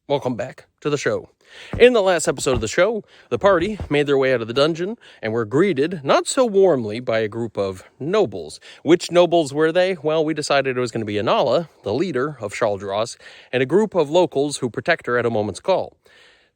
Welcome back to the show. In the last episode of the show, the party made their way out of the dungeon and were greeted not so warmly by a group of nobles. Which nobles were they? Well, we decided it was going to be Anala, the leader of Charldross, and a group of locals who protect her at a moment's call.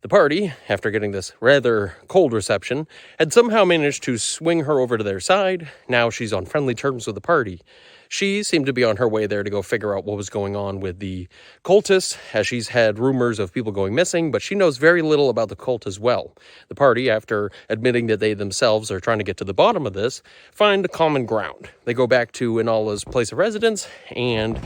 The party, after getting this rather cold reception, had somehow managed to swing her over to their side. Now she's on friendly terms with the party. She seemed to be on her way there to go figure out what was going on with the cultists, as she's had rumors of people going missing, but she knows very little about the cult as well. The party, after admitting that they themselves are trying to get to the bottom of this, find common ground. They go back to Inala's place of residence, and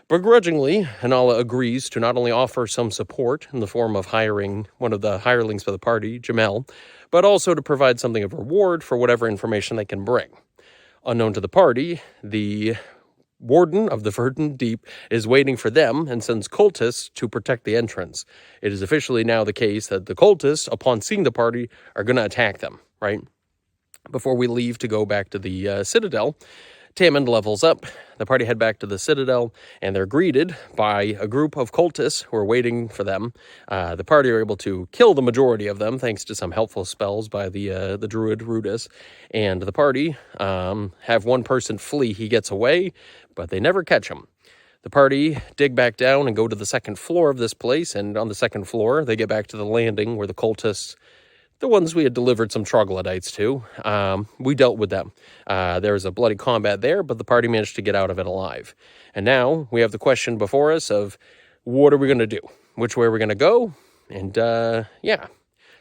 begrudgingly, Anala agrees to not only offer some support in the form of hiring one of the hirelings for the party, Jamel, but also to provide something of reward for whatever information they can bring. Unknown to the party, the warden of the Verdant Deep is waiting for them and sends cultists to protect the entrance. It is officially now the case that the cultists, upon seeing the party, are going to attack them, right? Before we leave to go back to the Citadel, Tamond levels up. The party head back to the Citadel, and they're greeted by a group of cultists who are waiting for them. The party are able to kill the majority of them, thanks to some helpful spells by the druid Rudis. And the party have one person flee. He gets away, but they never catch him. The party dig back down and go to the second floor of this place, and on the second floor, they get back to the landing where the cultists, the ones we had delivered some troglodytes to, we dealt with them. There was a bloody combat there, but the party managed to get out of it alive. And now we have the question before us of, what are we going to do? Which way are we going to go? And, yeah.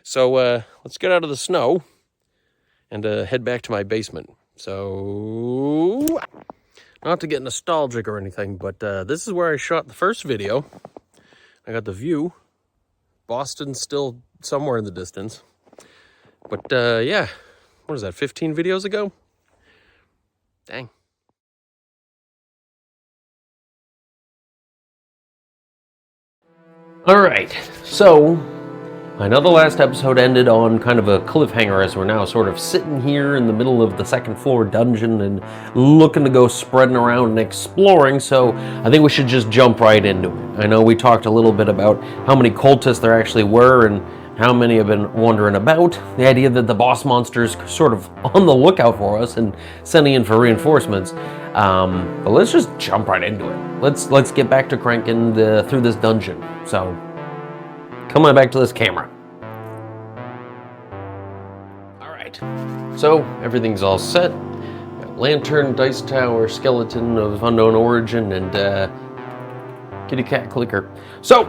So, let's get out of the snow and head back to my basement. So, not to get nostalgic or anything, but this is where I shot the first video. I got the view. Boston's still somewhere in the distance. But, yeah, what is that, 15 videos ago? Dang. Alright, so I know the last episode ended on kind of a cliffhanger as we're now sort of sitting here in the middle of the second floor dungeon and looking to go spreading around and exploring, so I think we should just jump right into it. I know we talked a little bit about how many cultists there actually were and how many have been wandering about. The idea that the boss monster's sort of on the lookout for us and sending in for reinforcements. But let's just jump right into it. Let's get back to cranking through this dungeon. So, come on back to this camera. All right. So everything's all set. Got lantern, dice tower, skeleton of unknown origin, and kitty cat clicker. So,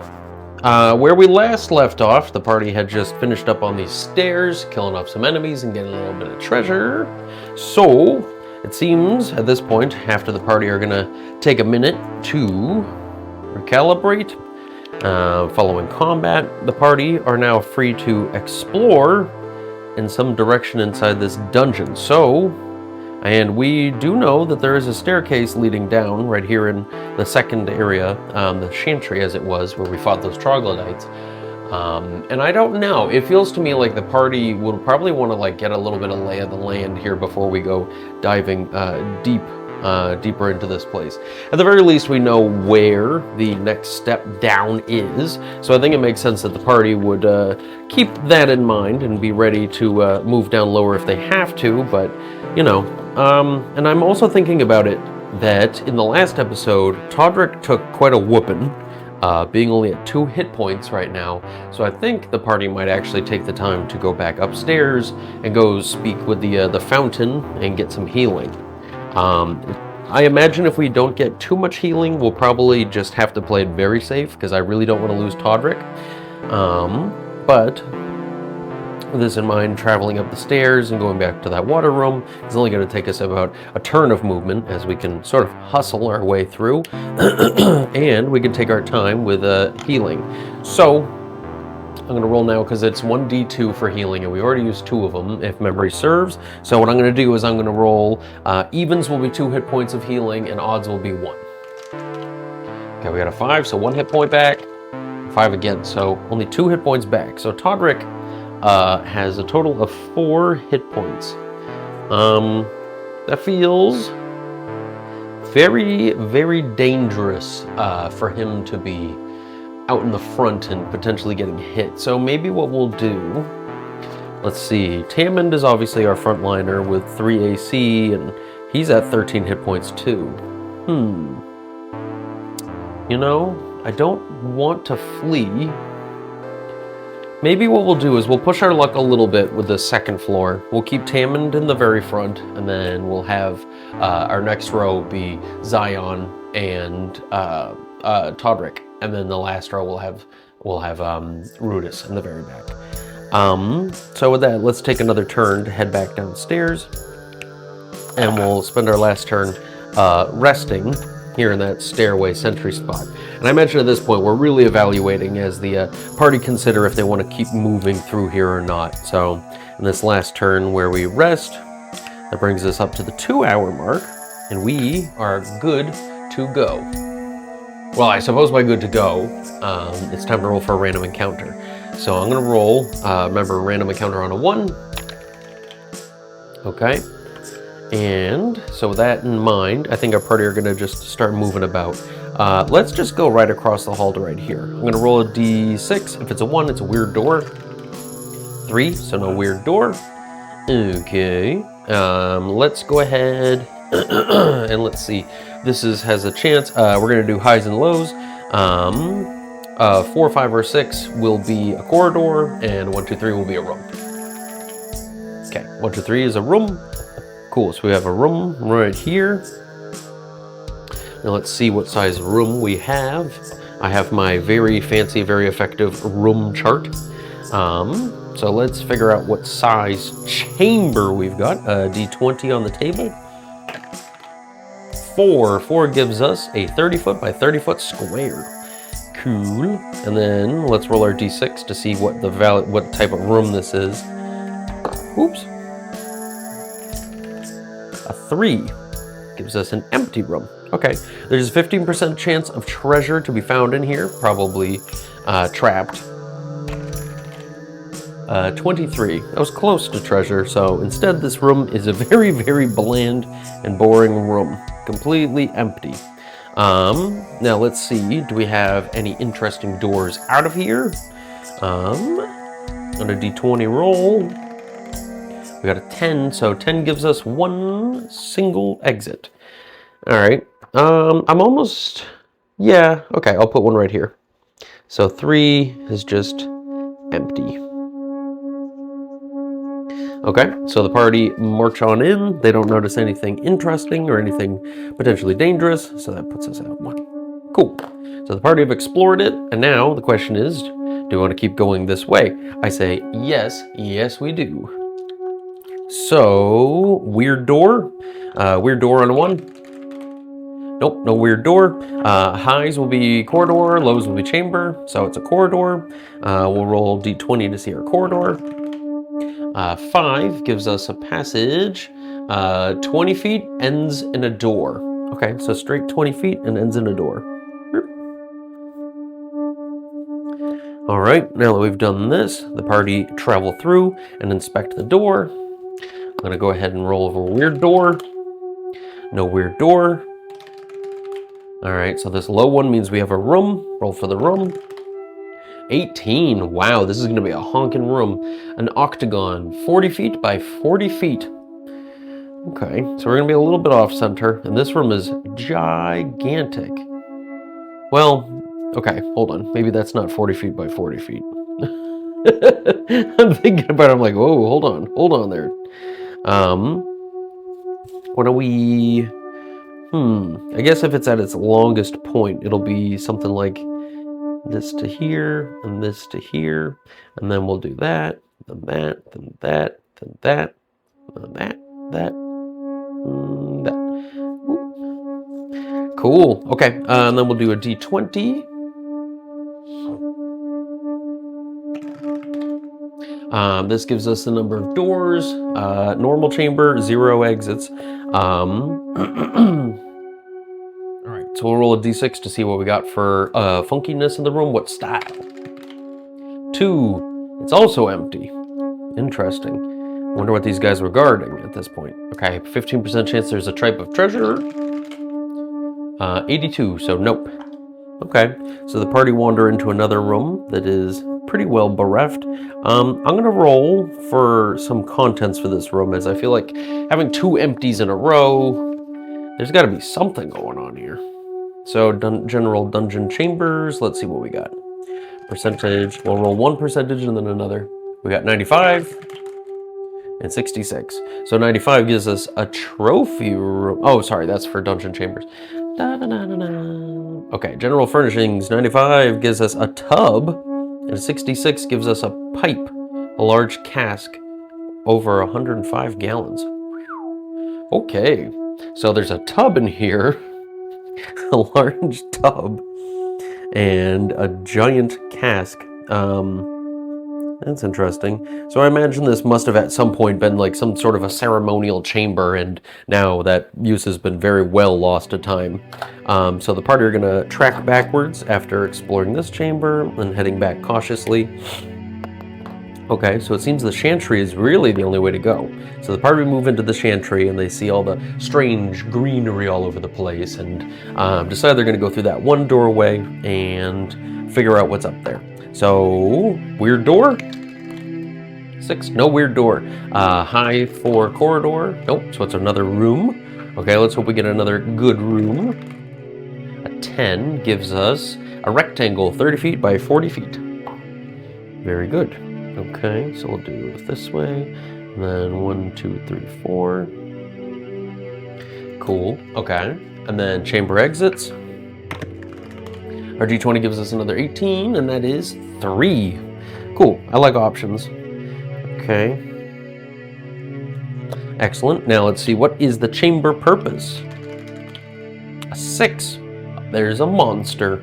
where we last left off, the party had just finished up on these stairs, killing off some enemies and getting a little bit of treasure. So, it seems at this point, after the party are gonna take a minute to recalibrate. Following combat, the party are now free to explore in some direction inside this dungeon. So, and we do know that there is a staircase leading down right here in the second area, the chantry as it was, where we fought those troglodytes. And I don't know, it feels to me like the party will probably want to like get a little bit of lay of the land here before we go diving deeper into this place. At the very least, we know where the next step down is, so I think it makes sense that the party would keep that in mind and be ready to move down lower if they have to, but, you know, and I'm also thinking about it that in the last episode, Todrick took quite a whooping, being only at 2 hit points right now, so I think the party might actually take the time to go back upstairs and go speak with the fountain and get some healing. I imagine if we don't get too much healing, we'll probably just have to play it very safe, because I really don't want to lose Todrick. But with this in mind, traveling up the stairs and going back to that water room is only going to take us about a turn of movement, as we can sort of hustle our way through, and we can take our time with healing. So, I'm going to roll now because it's 1d2 for healing, and we already used 2 of them, if memory serves. So what I'm going to do is I'm going to roll, evens will be 2 hit points of healing, and odds will be 1. Okay, we got a 5, so 1 hit point back, 5 again, so only 2 hit points back. So Todrick has a total of 4 hit points. That feels very, very dangerous for him to be out in the front and potentially getting hit. So maybe what we'll do, let's see, Tammond is obviously our frontliner with 3 AC, and he's at 13 hit points too. You know, I don't want to flee. Maybe what we'll do is we'll push our luck a little bit with the second floor. We'll keep Tammond in the very front, and then we'll have our next row be Zion and Todrick, and then the last row we'll have Rudis in the very back. So with that, let's take another turn to head back downstairs, and we'll spend our last turn resting here in that stairway sentry spot. And I mentioned at this point, we're really evaluating as the party consider if they want to keep moving through here or not. So in this last turn where we rest, that brings us up to the 2-hour mark, and we are good to go. Well, I suppose by good to go, it's time to roll for a random encounter. So I'm going to roll, remember, random encounter on a 1. Okay. And so with that in mind, I think our party are going to just start moving about. Let's just go right across the hall to right here. I'm going to roll a d6. If it's a 1, it's a weird door. 3, so no weird door. Okay. Let's go ahead and let's see. This has a chance. We're going to do highs and lows. 4, 5, or 6 will be a corridor, and 1, 2, 3 will be a room. Okay, 1, 2, 3 is a room. Cool, so we have a room right here. Now let's see what size room we have. I have my very fancy, very effective room chart. So let's figure out what size chamber we've got. A D20 on the table. 4 gives us a 30-foot by 30-foot square. Cool. And then let's roll our D6 to see what what type of room this is. Oops. A 3 gives us an empty room. Okay, there's a 15% chance of treasure to be found in here, probably trapped. 23, that was close to treasure, so instead this room is a very, very bland and boring room, completely empty. Now let's see, do we have any interesting doors out of here? On a d20 roll, we got a 10, so 10 gives us 1 single exit. All right, I'm almost, yeah, okay, I'll put 1 right here. So 3 is just empty. Okay, so the party march on in. They don't notice anything interesting or anything potentially dangerous, so that puts us at 1. Cool. So the party have explored it, and now the question is, do we want to keep going this way? I say yes, yes we do. So, weird door on a 1. Nope, no weird door. Highs will be corridor, lows will be chamber, so it's a corridor. We'll roll d20 to see our corridor. 5 gives us a passage. 20 feet ends in a door. Okay, so straight 20 feet and ends in a door. All right, now that we've done this, the party travel through and inspect the door. I'm gonna go ahead and roll over a weird door. No weird door. All right, so this low one means we have a room. Roll for the room. 18, wow, this is gonna be a honking room. An octagon, 40 feet by 40 feet. Okay, so we're gonna be a little bit off center, and this room is gigantic. Well, okay, hold on, maybe that's not 40 feet by 40 feet. I'm thinking about it, I'm like, whoa, hold on there. What are we, I guess if it's at its longest point, it'll be something like this to here, and this to here, and then we'll do that, then that, then that, then that, then that, that. Ooh. Cool. Okay, and then we'll do a d20. This gives us the number of doors. Normal chamber, 0 exits. All right, so we'll roll a d6 to see what we got for funkiness in the room. What style? 2. It's also empty. Interesting. Wonder what these guys were guarding at this point. Okay, 15% chance there's a type of treasure. 82, so nope. Okay, so the party wander into another room that is pretty well bereft. I'm gonna roll for some contents for this room, as I feel like having two empties in a row, there's gotta be something going on here. So general dungeon chambers, let's see what we got. Percentage, we'll roll one percentage and then another. We got 95 and 66. So 95 gives us a trophy room. Oh, sorry, that's for dungeon chambers. Okay, general furnishings, 95 gives us a tub, and 66 gives us a pipe, a large cask, over 105 gallons. Okay, so there's a tub in here, a large tub, and a giant cask. That's interesting. So I imagine this must have at some point been like some sort of a ceremonial chamber, and now that use has been very well lost to time. So the party are going to track backwards after exploring this chamber and heading back cautiously. Okay, so it seems the chantry is really the only way to go. So the party move into the chantry and they see all the strange greenery all over the place, and decide they're going to go through that one doorway and figure out what's up there. So, weird door? 6, no weird door. High 4 corridor, nope, so it's another room. Okay, let's hope we get another good room. A 10 gives us a rectangle 30 feet by 40 feet. Very good. Okay, so we'll do it this way, and then 1, 2, 3, 4. Cool, okay. And then chamber exits. Our D20 gives us another 18, and that is 3. Cool, I like options. Okay. Excellent. Now let's see, what is the chamber purpose? A 6. There's a monster.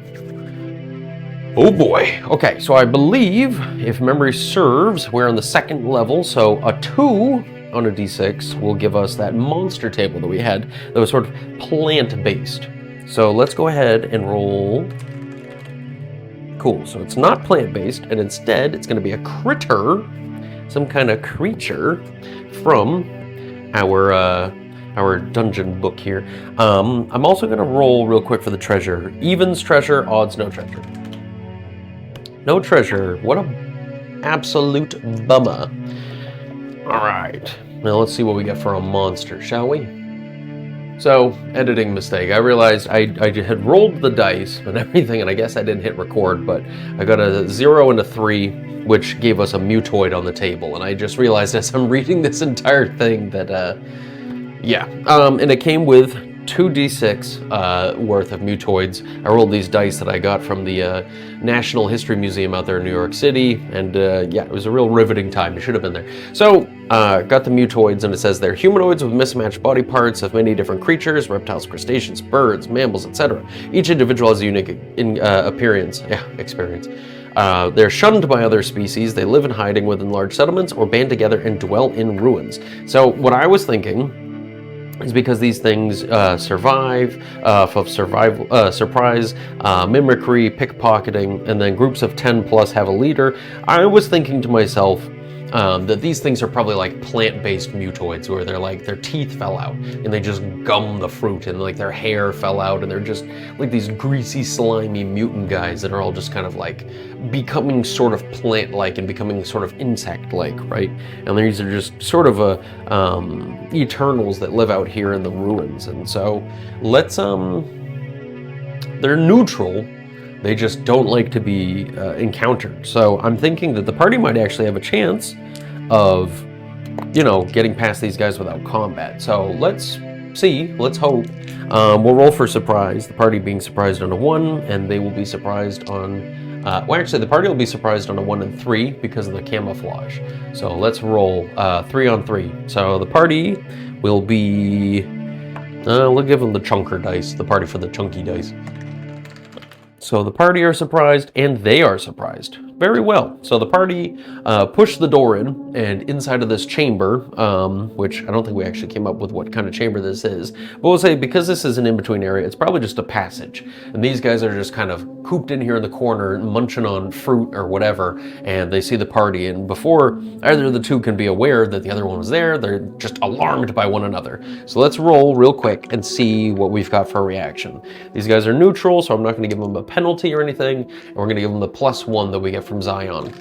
Oh boy. Okay, so I believe, if memory serves, we're on the 2nd level, so a 2 on a D6 will give us that monster table that we had that was sort of plant-based. So let's go ahead and roll. Cool, so it's not plant-based, and instead it's going to be a critter, some kind of creature from our dungeon book here. I'm also going to roll real quick for the treasure. Evens treasure, odds no treasure. No treasure. What a absolute bummer. All right, now let's see what we get for a monster, shall we? So, editing mistake. I realized I had rolled the dice and everything, and I guess I didn't hit record, but I got a 0 and a 3, which gave us a mutoid on the table, and I just realized as I'm reading this entire thing that, and it came with 2d6 worth of mutoids. I rolled these dice that I got from the National History Museum out there in New York City, and it was a real riveting time. You should have been there. So, got the mutoids, and it says they're humanoids with mismatched body parts of many different creatures, reptiles, crustaceans, birds, mammals, etc. Each individual has a unique experience. They're shunned by other species. They live in hiding within large settlements or band together and dwell in ruins. So what I was thinking is because these things survive of surprise, mimicry, pickpocketing, and then groups of 10 plus have a leader, I was thinking to myself that these things are probably like plant-based mutoids, where they're like, their teeth fell out and they just gum the fruit, and like their hair fell out, and they're just like these greasy, slimy mutant guys that are all just kind of like becoming sort of plant-like and becoming sort of insect-like, right? And these are just sort of eternals that live out here in the ruins. And so let's they're neutral. They just don't like to be encountered. So I'm thinking that the party might actually have a chance of, getting past these guys without combat. So let's see, let's hope. We'll roll for surprise, the party being surprised on a 1, and they will be surprised on, the party will be surprised on a 1 and 3 because of the camouflage. So let's roll 3 on 3. So the party will be, we'll give them the chunker dice, the party for the chunky dice. So the party are surprised, and they are surprised. Very well. So the party pushed the door in, and inside of this chamber, which I don't think we actually came up with what kind of chamber this is, but we'll say because this is an in-between area, it's probably just a passage. And these guys are just kind of cooped in here in the corner, munching on fruit or whatever, and they see the party, and before either of the two can be aware that the other one was there, they're just alarmed by one another. So let's roll real quick and see what we've got for a reaction. These guys are neutral, so I'm not going to give them a penalty or anything, and we're going to give them the +1 that we get from Zion.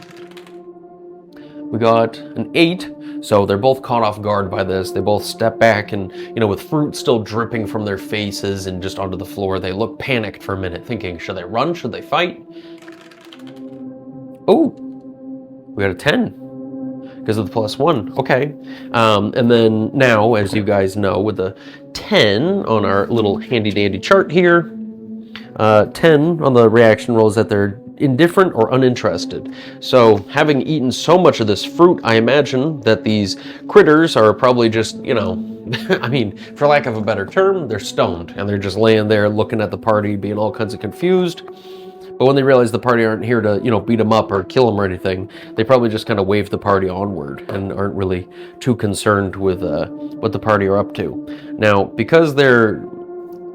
We got an 8, so they're both caught off guard by this. They both step back and, with fruit still dripping from their faces and just onto the floor, they look panicked for a minute, thinking, should they run? Should they fight? Oh, we got a 10 because of the +1. Okay. And then now, as you guys know, with the 10 on our little handy dandy chart here, 10 on the reaction rolls that they're indifferent or uninterested. So having eaten so much of this fruit, I imagine that these critters are probably just, I mean, for lack of a better term, they're stoned and they're just laying there looking at the party, being all kinds of confused. But when they realize the party aren't here to, beat them up or kill them or anything, they probably just kind of wave the party onward and aren't really too concerned with what the party are up to. Now, because they're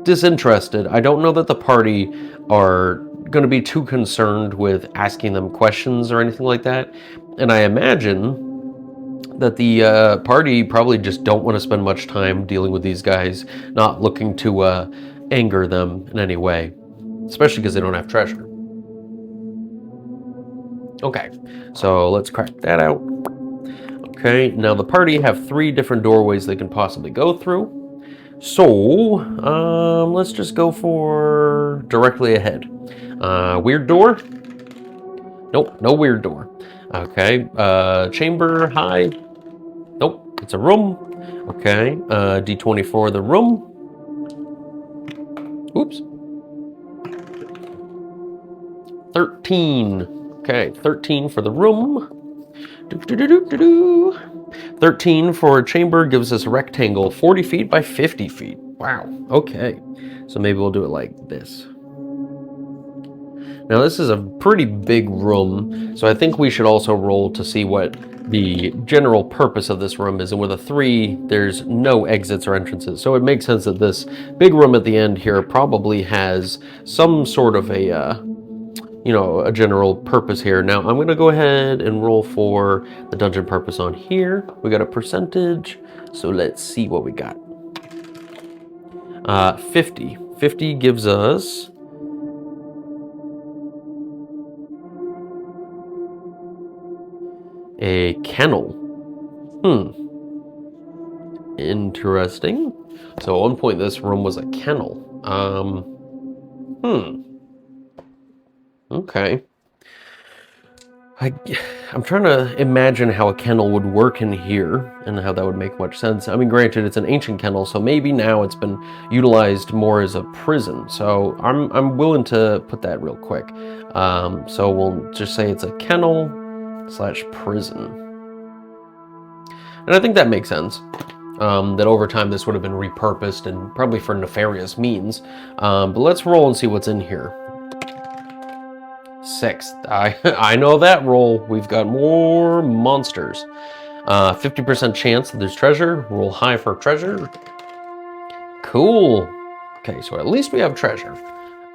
disinterested, I don't know that the party are going to be too concerned with asking them questions or anything like that. And I imagine that the party probably just don't want to spend much time dealing with these guys, not looking to anger them in any way, especially because they don't have treasure. Okay, so let's crack that out. Okay, now the party have 3 different doorways they can possibly go through. So, let's just go for directly ahead. Weird door? Nope, no weird door. Okay, chamber high? Nope, it's a room. Okay, D24, the room. Oops. 13. Okay, 13 for the room. 13 for a chamber gives us a rectangle 40 feet by 50 feet. Wow, okay. So maybe we'll do it like this. Now this is a pretty big room, so I think we should also roll to see what the general purpose of this room is. And with a 3, there's no exits or entrances. So it makes sense that this big room at the end here probably has some sort of a general purpose here. Now I'm gonna go ahead and roll for the dungeon purpose on here. We got a percentage, so let's see what we got. 50. 50 gives us a kennel. Interesting. So at one point this room was a kennel. Okay. I'm trying to imagine how a kennel would work in here and how that would make much sense. I mean, granted, it's an ancient kennel, so maybe now it's been utilized more as a prison. So I'm willing to put that real quick. So we'll just say it's a kennel/prison. And I think that makes sense. That over time this would have been repurposed and probably for nefarious means. But let's roll and see what's in here. 6. I know that roll. We've got more monsters. 50% chance that there's treasure. Roll high for treasure. Cool. Okay, so at least we have treasure.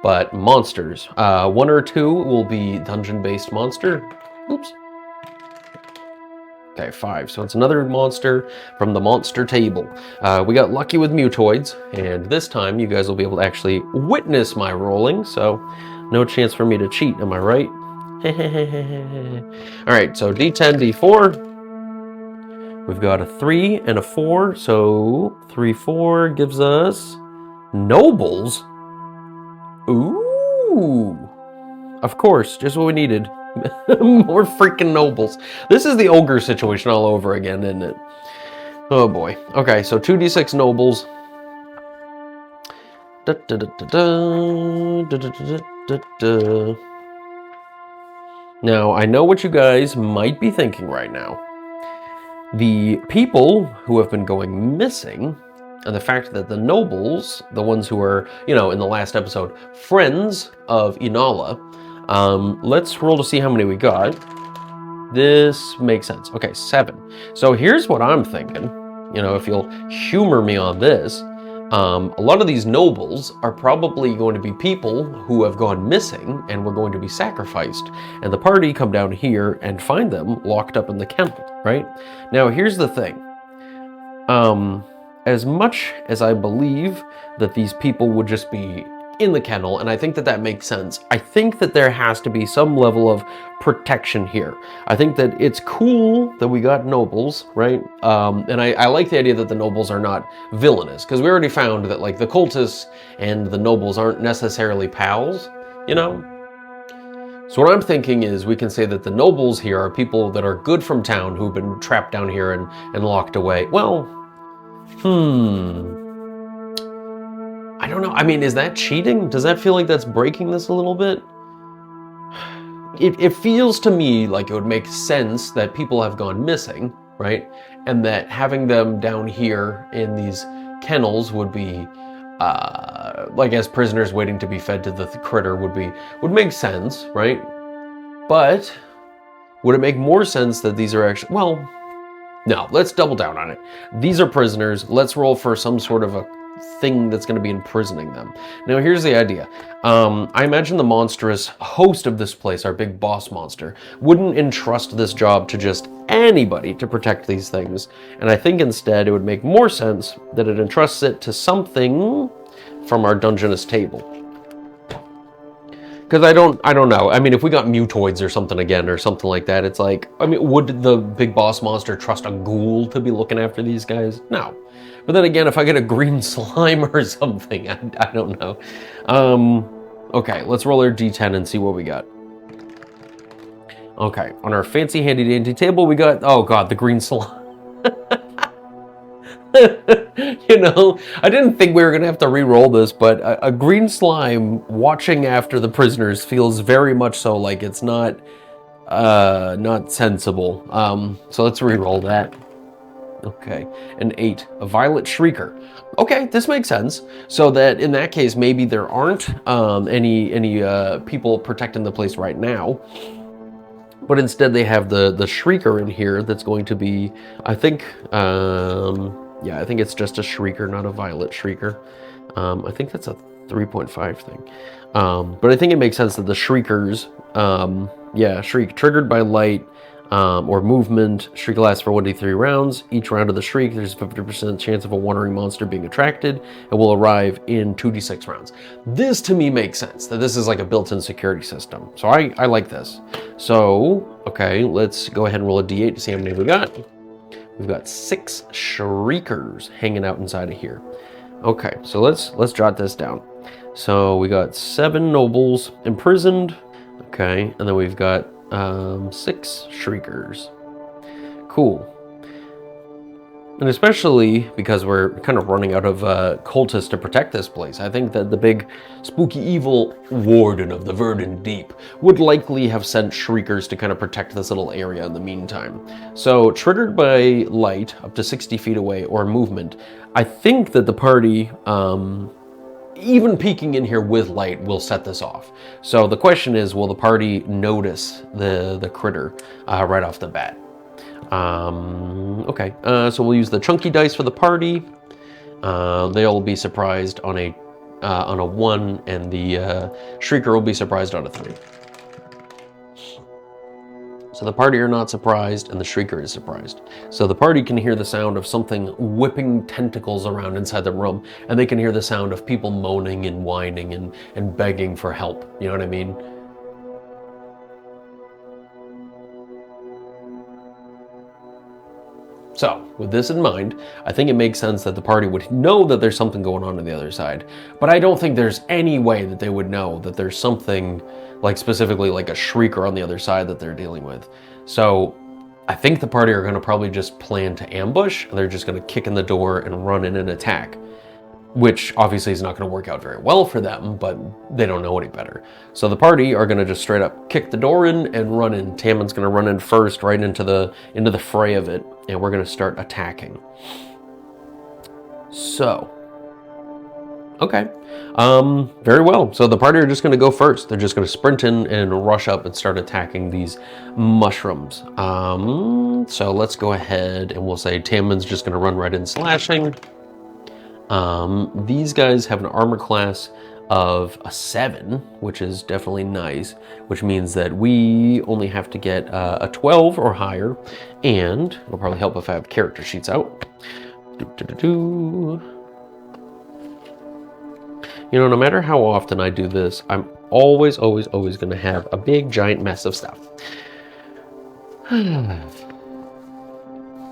But monsters. 1 or 2 will be dungeon-based monster. Oops. Okay, 5. So it's another monster from the monster table. We got lucky with mutoids, and this time you guys will be able to actually witness my rolling, so no chance for me to cheat, am I right? Alright, so D10, D4. We've got a 3 and a 4, so 3, 4 gives us nobles. Ooh! Of course, just what we needed. More freaking nobles. This is the ogre situation all over again, isn't it? Oh boy. Okay, so 2d6 nobles. Now, I know what you guys might be thinking right now. The people who have been going missing, and the fact that the nobles, the ones who are, in the last episode, friends of Inala, Let's roll to see how many we got. This makes sense. Okay, 7. So here's what I'm thinking. You know, if you'll humor me on this, a lot of these nobles are probably going to be people who have gone missing and were going to be sacrificed. And the party come down here and find them locked up in the kennel, right? Now, here's the thing. As much as I believe that these people would just be in the kennel, and I think that that makes sense, I think that there has to be some level of protection here. I think that it's cool that we got nobles, right? And I like the idea that the nobles are not villainous, because we already found that like the cultists and the nobles aren't necessarily pals, you know? So what I'm thinking is we can say that the nobles here are people that are good from town who've been trapped down here and locked away. Well, I don't know. I mean, is that cheating? Does that feel like that's breaking this a little bit? It feels to me like it would make sense that people have gone missing, right? And that having them down here in these kennels would be, like as prisoners waiting to be fed to the critter would make sense, right? But would it make more sense that these are actually, well, no, let's double down on it. These are prisoners. Let's roll for some sort of a thing that's going to be imprisoning them. Now, here's the idea. I imagine the monstrous host of this place, our big boss monster, wouldn't entrust this job to just anybody to protect these things. And I think instead it would make more sense that it entrusts it to something from our Dungeness table. Because I don't know. I mean, if we got mutoids or something again or something like that, it's like, I mean, would the big boss monster trust a ghoul to be looking after these guys? No. But then again, if I get a green slime or something, I don't know. Okay, let's roll our d10 and see what we got. Okay, on our fancy handy dandy table, we got, oh god, the green slime. You know, I didn't think we were going to have to re-roll this, but a green slime watching after the prisoners feels very much so like it's not sensible. So let's re-roll that. Okay, an 8, a violet shrieker. Okay, this makes sense. So that in that case, maybe there aren't any people protecting the place right now. But instead they have the shrieker in here that's going to be, I think, yeah, I think it's just a shrieker, not a violet shrieker. I think that's a 3.5 thing. But I think it makes sense that the shriekers, yeah, shriek triggered by light or movement. Shriek lasts for 1d3 rounds. Each round of the shriek, there's a 50% chance of a wandering monster being attracted and will arrive in 2d6 rounds. This to me makes sense, that this is like a built-in security system. So I like this. So, okay, let's go ahead and roll a d8 to see how many we got. We've got 6 shriekers hanging out inside of here. Okay, so let's jot this down. So we got 7 nobles imprisoned. Okay, and then we've got 6 shriekers. Cool. And especially because we're kind of running out of cultists to protect this place, I think that the big spooky evil warden of the Verdant Deep would likely have sent shriekers to kind of protect this little area in the meantime. So triggered by light up to 60 feet away or movement, I think that the party, even peeking in here with light, will set this off. So the question is, will the party notice the critter right off the bat? Okay, so we'll use the chunky dice for the party. They'll be surprised on a 1, and the shrieker will be surprised on a 3. So the party are not surprised, and the shrieker is surprised. So the party can hear the sound of something whipping tentacles around inside the room, and they can hear the sound of people moaning and whining and begging for help. You know what I mean? So, with this in mind, I think it makes sense that the party would know that there's something going on the other side, but I don't think there's any way that they would know that there's something, like specifically like a shrieker on the other side that they're dealing with. So, I think the party are going to probably just plan to ambush, and they're just going to kick in the door and run in and attack, which obviously is not going to work out very well for them, but they don't know any better. So the party are going to just straight up kick the door in and run in. Tammon's going to run in first, right into the fray of it, and we're going to start attacking. So, Okay. Very well. So the party are just going to go first. They're just going to sprint in and rush up and start attacking these mushrooms. So let's go ahead and we'll say Tammin's just going to run right in slashing. These guys have an armor class of a 7, which is definitely nice, which means that we only have to get a 12 or higher, and it'll probably help if I have character sheets out. You know, no matter how often I do this, I'm always going to have a big giant mess of stuff.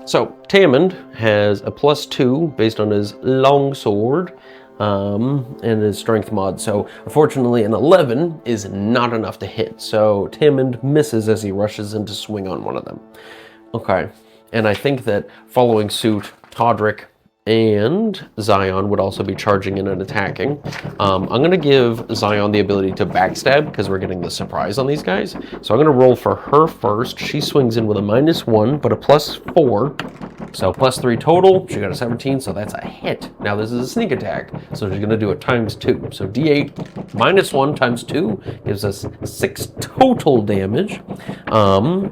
So, Tammin has a +2 based on his longsword and his strength mod. So, unfortunately, an 11 is not enough to hit. So, Tammin misses as he rushes in to swing on one of them. Okay, and I think that following suit, Todrick and Zion would also be charging in and attacking. I'm going to give Zion the ability to backstab because we're getting the surprise on these guys. So I'm going to roll for her first. She swings in with a -1, but a +4. So +3 total. She got a 17, so that's a hit. Now this is a sneak attack, so she's going to do it ×2. So D8 -1 × 2 gives us 6 total damage,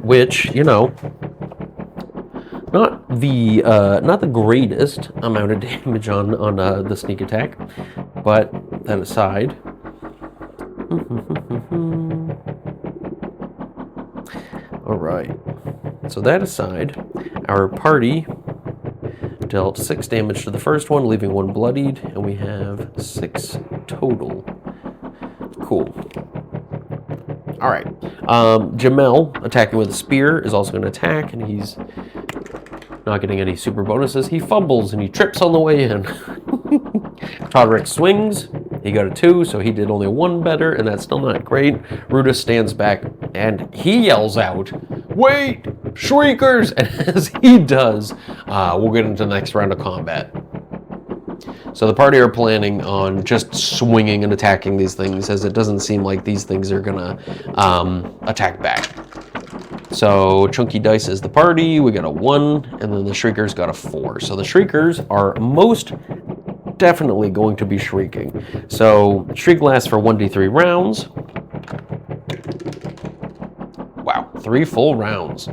which, you know, not the greatest amount of damage on the sneak attack, but that aside, all right. So that aside, our party dealt 6 damage to the first one, leaving 1 bloodied, and we have 6 total. Cool. All right. Jamel, attacking with a spear, is also going to attack, and he's not getting any super bonuses. He fumbles and he trips on the way in. Todrick swings. He got a 2, so he did only 1 better, and that's still not great. Rudis stands back and he yells out, "Wait, Shriekers!" And as he does, we'll get into the next round of combat. So the party are planning on just swinging and attacking these things, as it doesn't seem like these things are gonna attack back. So Chunky Dice is the party, we got a 1, and then the Shriekers got a 4. So the Shriekers are most definitely going to be shrieking. So Shriek lasts for 1d3 rounds. Wow, 3 full rounds.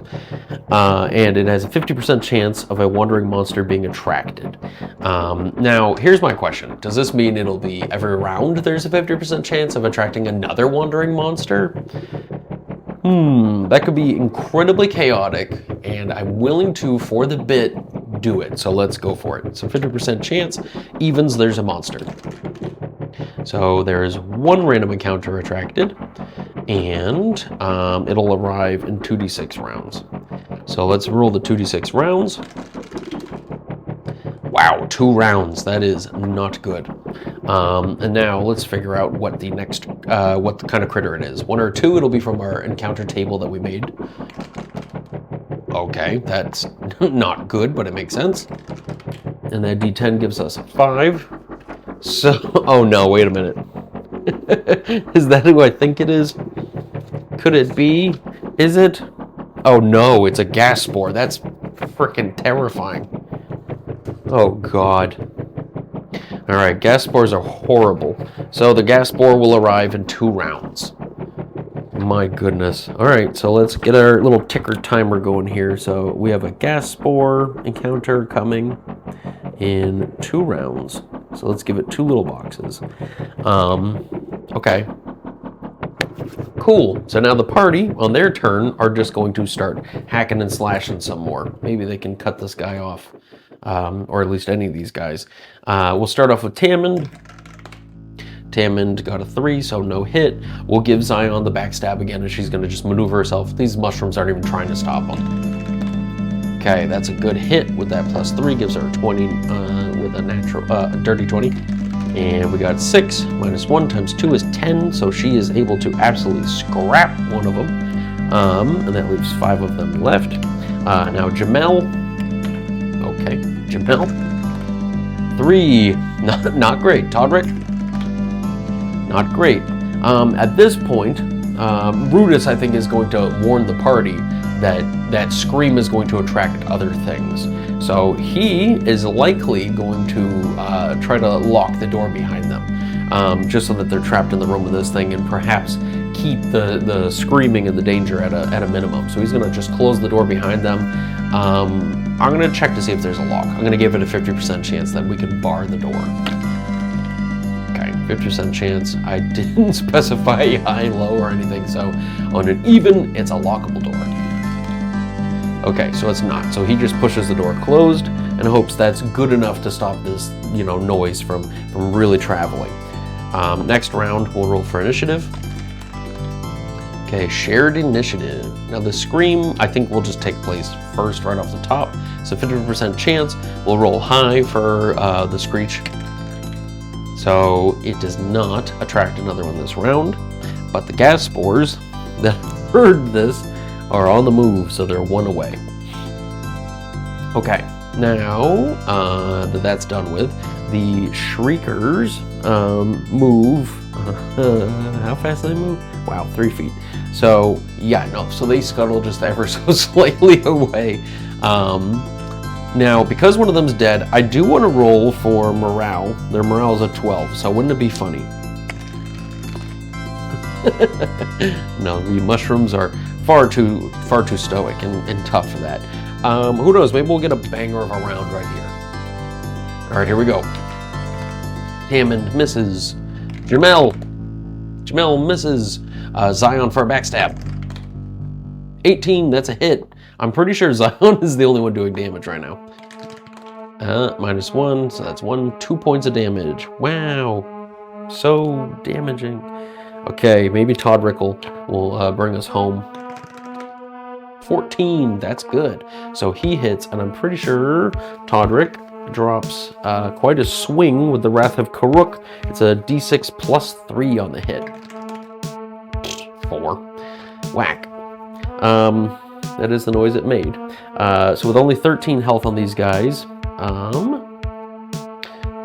And it has a 50% chance of a wandering monster being attracted. Now, here's my question. Does this mean it'll be every round there's a 50% chance of attracting another wandering monster? That could be incredibly chaotic, and I'm willing to, for the bit, do it. So let's go for it. So 50% chance, evens, there's a monster. So there's 1 random encounter attracted, and it'll arrive in 2d6 rounds. So let's roll the 2d6 rounds. Wow, 2 rounds. That is not good. And now let's figure out what the next, what kind of critter it is. 1 or 2, it'll be from our encounter table that we made. Okay, that's not good, but it makes sense. And that D10 gives us a 5. So, oh no, wait a minute. Is that who I think it is? Could it be? Is it? Oh no, it's a gas spore. That's freaking terrifying. Oh God. All right, gas spores are horrible. So the gas spore will arrive in 2 rounds. My goodness. All right, so let's get our little ticker timer going here. So we have a gas spore encounter coming in 2 rounds. So let's give it 2 little boxes. Okay. Cool. So now the party, on their turn, are just going to start hacking and slashing some more. Maybe they can cut this guy off. Or at least any of these guys. We'll start off with Tammin. Tammin got a 3, so no hit. We'll give Zion the backstab again, and she's going to just maneuver herself. These mushrooms aren't even trying to stop them. Okay, that's a good hit with that +3. Gives her a 20 with a natural, dirty 20. And we got 6 minus 1 times 2 is 10, so she is able to absolutely scrap one of them. And that leaves 5 of them left. Now Jamel. Okay, Jamel. 3. Not great. Todrick. Not great. At this point, Rudis, I think, is going to warn the party that that scream is going to attract other things. So he is likely going to try to lock the door behind them, just so that they're trapped in the room with this thing, and perhaps keep the screaming and the danger at a minimum. So he's going to just close the door behind them. I'm going to check to see if there's a lock. I'm going to give it a 50% chance that we can bar the door. Okay, 50% chance. I didn't specify high, low, or anything, so on an even, it's a lockable door. Okay, so it's not. So he just pushes the door closed and hopes that's good enough to stop this, noise from really traveling. Next round, we'll roll for initiative. Okay, shared initiative. Now the scream, I think will just take place first right off the top. So 50% chance. We'll roll high for the screech. So it does not attract another one this round. But the gas spores that heard this are on the move, so they're one away. Okay, now that that's done with, the shriekers move. How fast do they move? Wow, 3 feet. So yeah, no, so they scuttle just ever so slightly away. Now, because one of them's dead, I do want to roll for morale. Their morale is a 12, so wouldn't it be funny? No, the mushrooms are far too stoic and tough for that. Who knows? Maybe we'll get a banger of a round right here. All right, here we go. Hammond misses. Jamel misses. Zion for a backstab. 18, that's a hit. I'm pretty sure Zion is the only one doing damage right now. -1, so that's 2 points of damage. Wow, so damaging. Okay, maybe Todrick will bring us home. 14, that's good. So he hits, and I'm pretty sure Todrick drops quite a swing with the Wrath of Karuk. It's a d6 plus 3 on the hit. 4. Whack. That is the noise it made. So with only 13 health on these guys,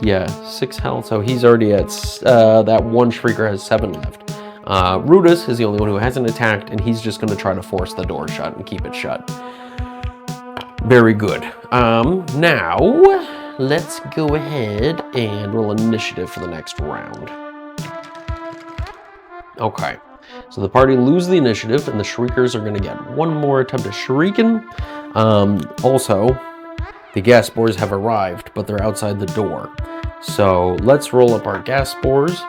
yeah, 6 health, so he's already at, that one Shrieker has 7 left. Rudis is the only one who hasn't attacked, and he's just going to try to force the door shut and keep it shut. Very good. Now, let's go ahead and roll initiative for the next round. Okay, so the party lose the initiative, and the Shriekers are going to get one more attempt at shrieking. Also, the gas spores have arrived, but they're outside the door. So let's roll up our gas spores,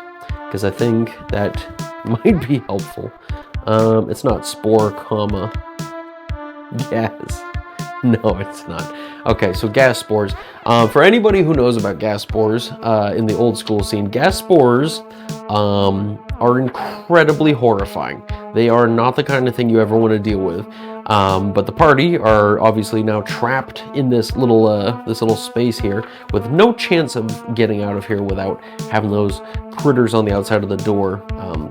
because I think that might be helpful. It's not spore, comma, gas. No, it's not. Okay, so gas spores. For anybody who knows about gas spores in the old school scene, gas spores are incredibly horrifying. They are not the kind of thing you ever want to deal with. But the party are obviously now trapped in this little space here with no chance of getting out of here without having those critters on the outside of the door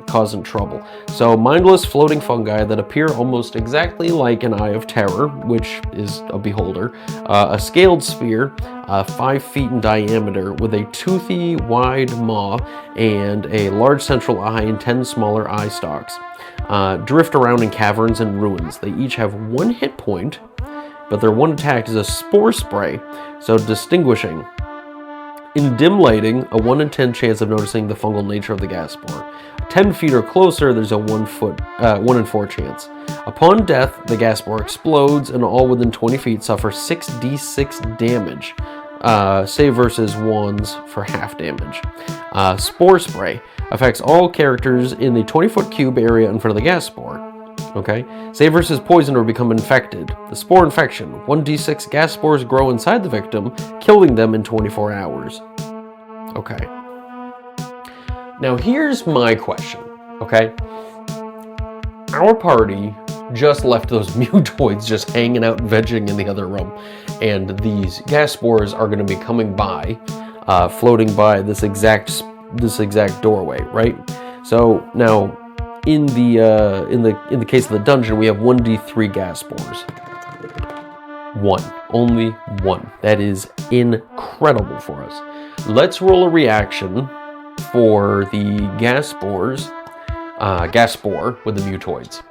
causing trouble. So mindless floating fungi that appear almost exactly like an Eye of Terror, which is a beholder, a scaled sphere 5 feet in diameter with a toothy wide maw and a large central eye and 10 smaller eye stalks. Drift around in caverns and ruins. They each have 1 hit point, but their one attack is a spore spray, so distinguishing. In dim lighting, a 1 in 10 chance of noticing the fungal nature of the gas spore. 10 feet or closer, there's a 1 in 4 chance. Upon death, the gas spore explodes, and all within 20 feet suffer 6d6 damage. Save versus wands for half damage. Spore spray affects all characters in the 20-foot cube area in front of the gas spore. Okay? Save versus poison or become infected. The spore infection. 1d6 gas spores grow inside the victim, killing them in 24 hours. Okay. Now here's my question, okay? Our party just left those mutoids just hanging out, vegging in the other room, and these gas spores are going to be coming by, floating by this exact doorway, right? So now, in the case of the dungeon, we have 1d3 gas spores. 1, only 1. That is incredible for us. Let's roll a reaction for the gas spore with the mutoids.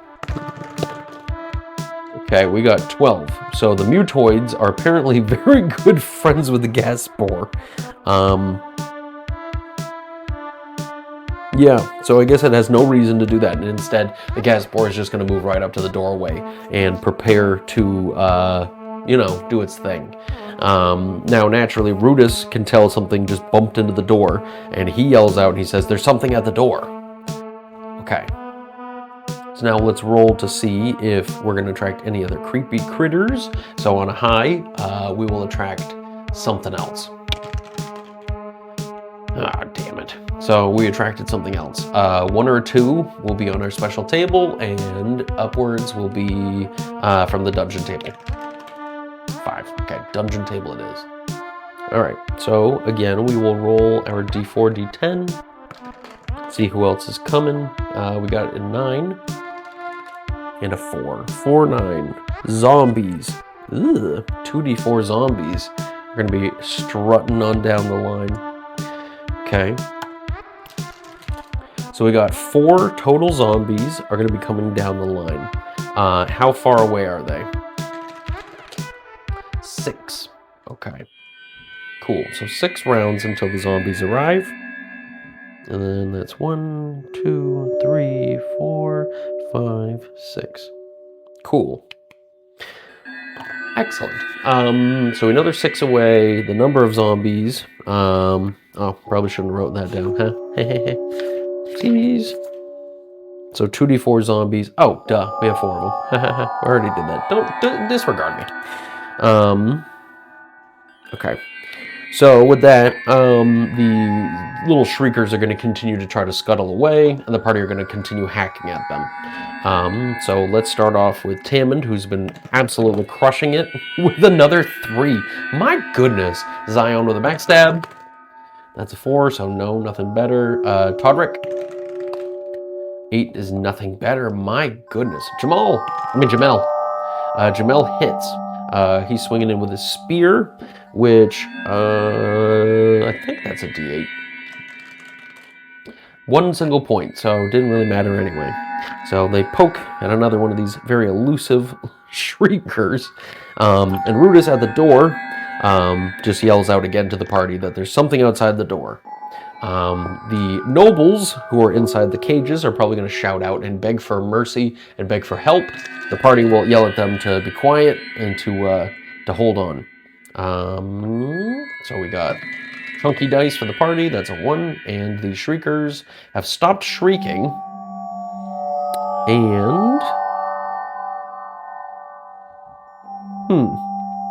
Okay, we got 12. So the mutoids are apparently very good friends with the gas spore. Yeah, so I guess it has no reason to do that, and instead the gas spore is just going to move right up to the doorway and prepare to, you know, do its thing. Now, naturally, Rudis can tell something just bumped into the door, and he yells out and he says, "There's something at the door." Okay. So now let's roll to see if we're going to attract any other creepy critters. So on a high, we will attract something else. Ah, damn it. So we attracted something else. 1 or 2 will be on our special table, and upwards will be from the dungeon table. 5. Okay, dungeon table it is. All right, so again, we will roll our d4, d10. See who else is coming. We got a 9 and a 4. 4, 9. Zombies. Ugh, 2d4 zombies. We're going to be strutting on down the line. Okay. So we got 4 total zombies are going to be coming down the line. How far away are they? 6. Okay. Cool. So 6 rounds until the zombies arrive. And then that's 1, 2, 3, 4, 5, 6. Cool. Excellent. So we know they're 6 away. The number of zombies. Oh, probably shouldn't have wrote that down, huh? Jeez. So 2d4 zombies. Oh, duh. We have 4 of them. I already did that. Don't disregard me. Okay. So with that, the little shriekers are going to continue to try to scuttle away, and the party are going to continue hacking at them. So let's start off with Tamond, who's been absolutely crushing it with another 3. My goodness. Zion with a backstab. That's a 4, so no, nothing better. Todrick. 8 is nothing better. My goodness. Jamel. Jamel hits. He's swinging in with his spear, which I think that's a d8. 1 single point, so it didn't really matter anyway. So they poke at another one of these very elusive shriekers. And Rudis at the door just yells out again to the party that there's something outside the door. The nobles who are inside the cages are probably going to shout out and beg for mercy and beg for help. The party will yell at them to be quiet and to hold on. So we got chunky dice for the party. That's a 1. And the shriekers have stopped shrieking. And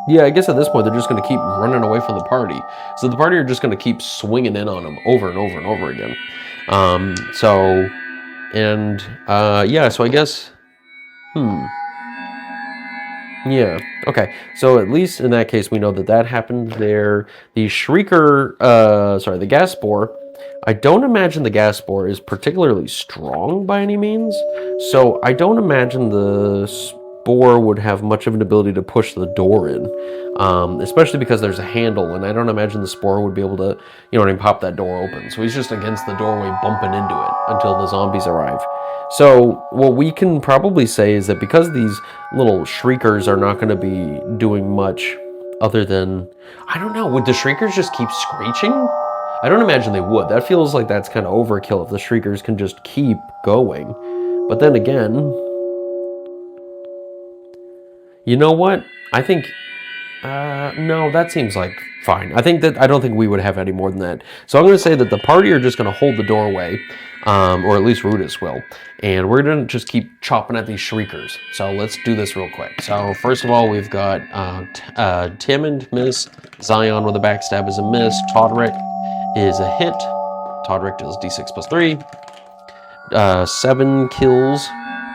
yeah, I guess at this point they're just going to keep running away from the party. So the party are just going to keep swinging in on them over and over and over again. Yeah, so I guess, yeah, okay. So at least in that case, we know that that happened there. The shrieker, the gas spore, I don't imagine the gas spore is particularly strong by any means. So I don't imagine the spore would have much of an ability to push the door in, especially because there's a handle, and I don't imagine the spore would be able to, pop that door open. So he's just against the doorway bumping into it until the zombies arrive. So what we can probably say is that because these little shriekers are not going to be doing much other than, I don't know, would the shriekers just keep screeching? I don't imagine they would. That feels like that's kind of overkill if the shriekers can just keep going. But then again, you know what? I think, no, that seems like fine. I don't think we would have any more than that. So I'm going to say that the party are just going to hold the doorway, or at least Rudis will. And we're going to just keep chopping at these shriekers. So let's do this real quick. So first of all, we've got Tamond, miss. Zion with a backstab is a miss. Todrick is a hit. Todrick does d6 plus 3. 7 kills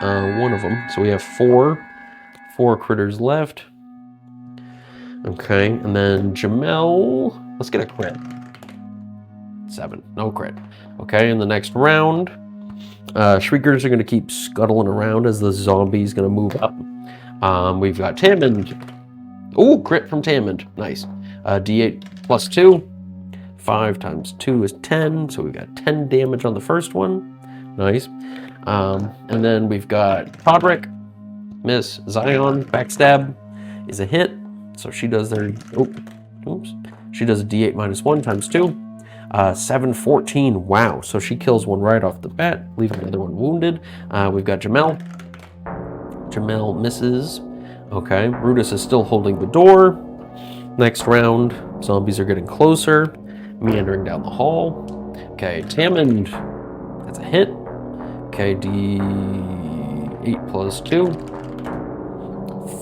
one of them. So we have 4 critters left. Okay, and then Jamel, let's get a crit. 7, no crit. Okay, in the next round, shriekers are going to keep scuttling around as the zombie's going to move up. We've got Tamond. Ooh, crit from Tamond. Nice. D8 plus 2. 5 times 2 is 10, so we've got 10 damage on the first one. Nice. And then we've got Todrick. miss. Zion, backstab is a hit. So she does their, oops. She does a D8 -1 times 2. 7, 14, wow. So she kills one right off the bat, leaving another one wounded. We've got Jamel. Jamel misses. Okay, Brutus is still holding the door. Next round, zombies are getting closer, meandering down the hall. Okay, Tamond, that's a hit. Okay, D8 +2.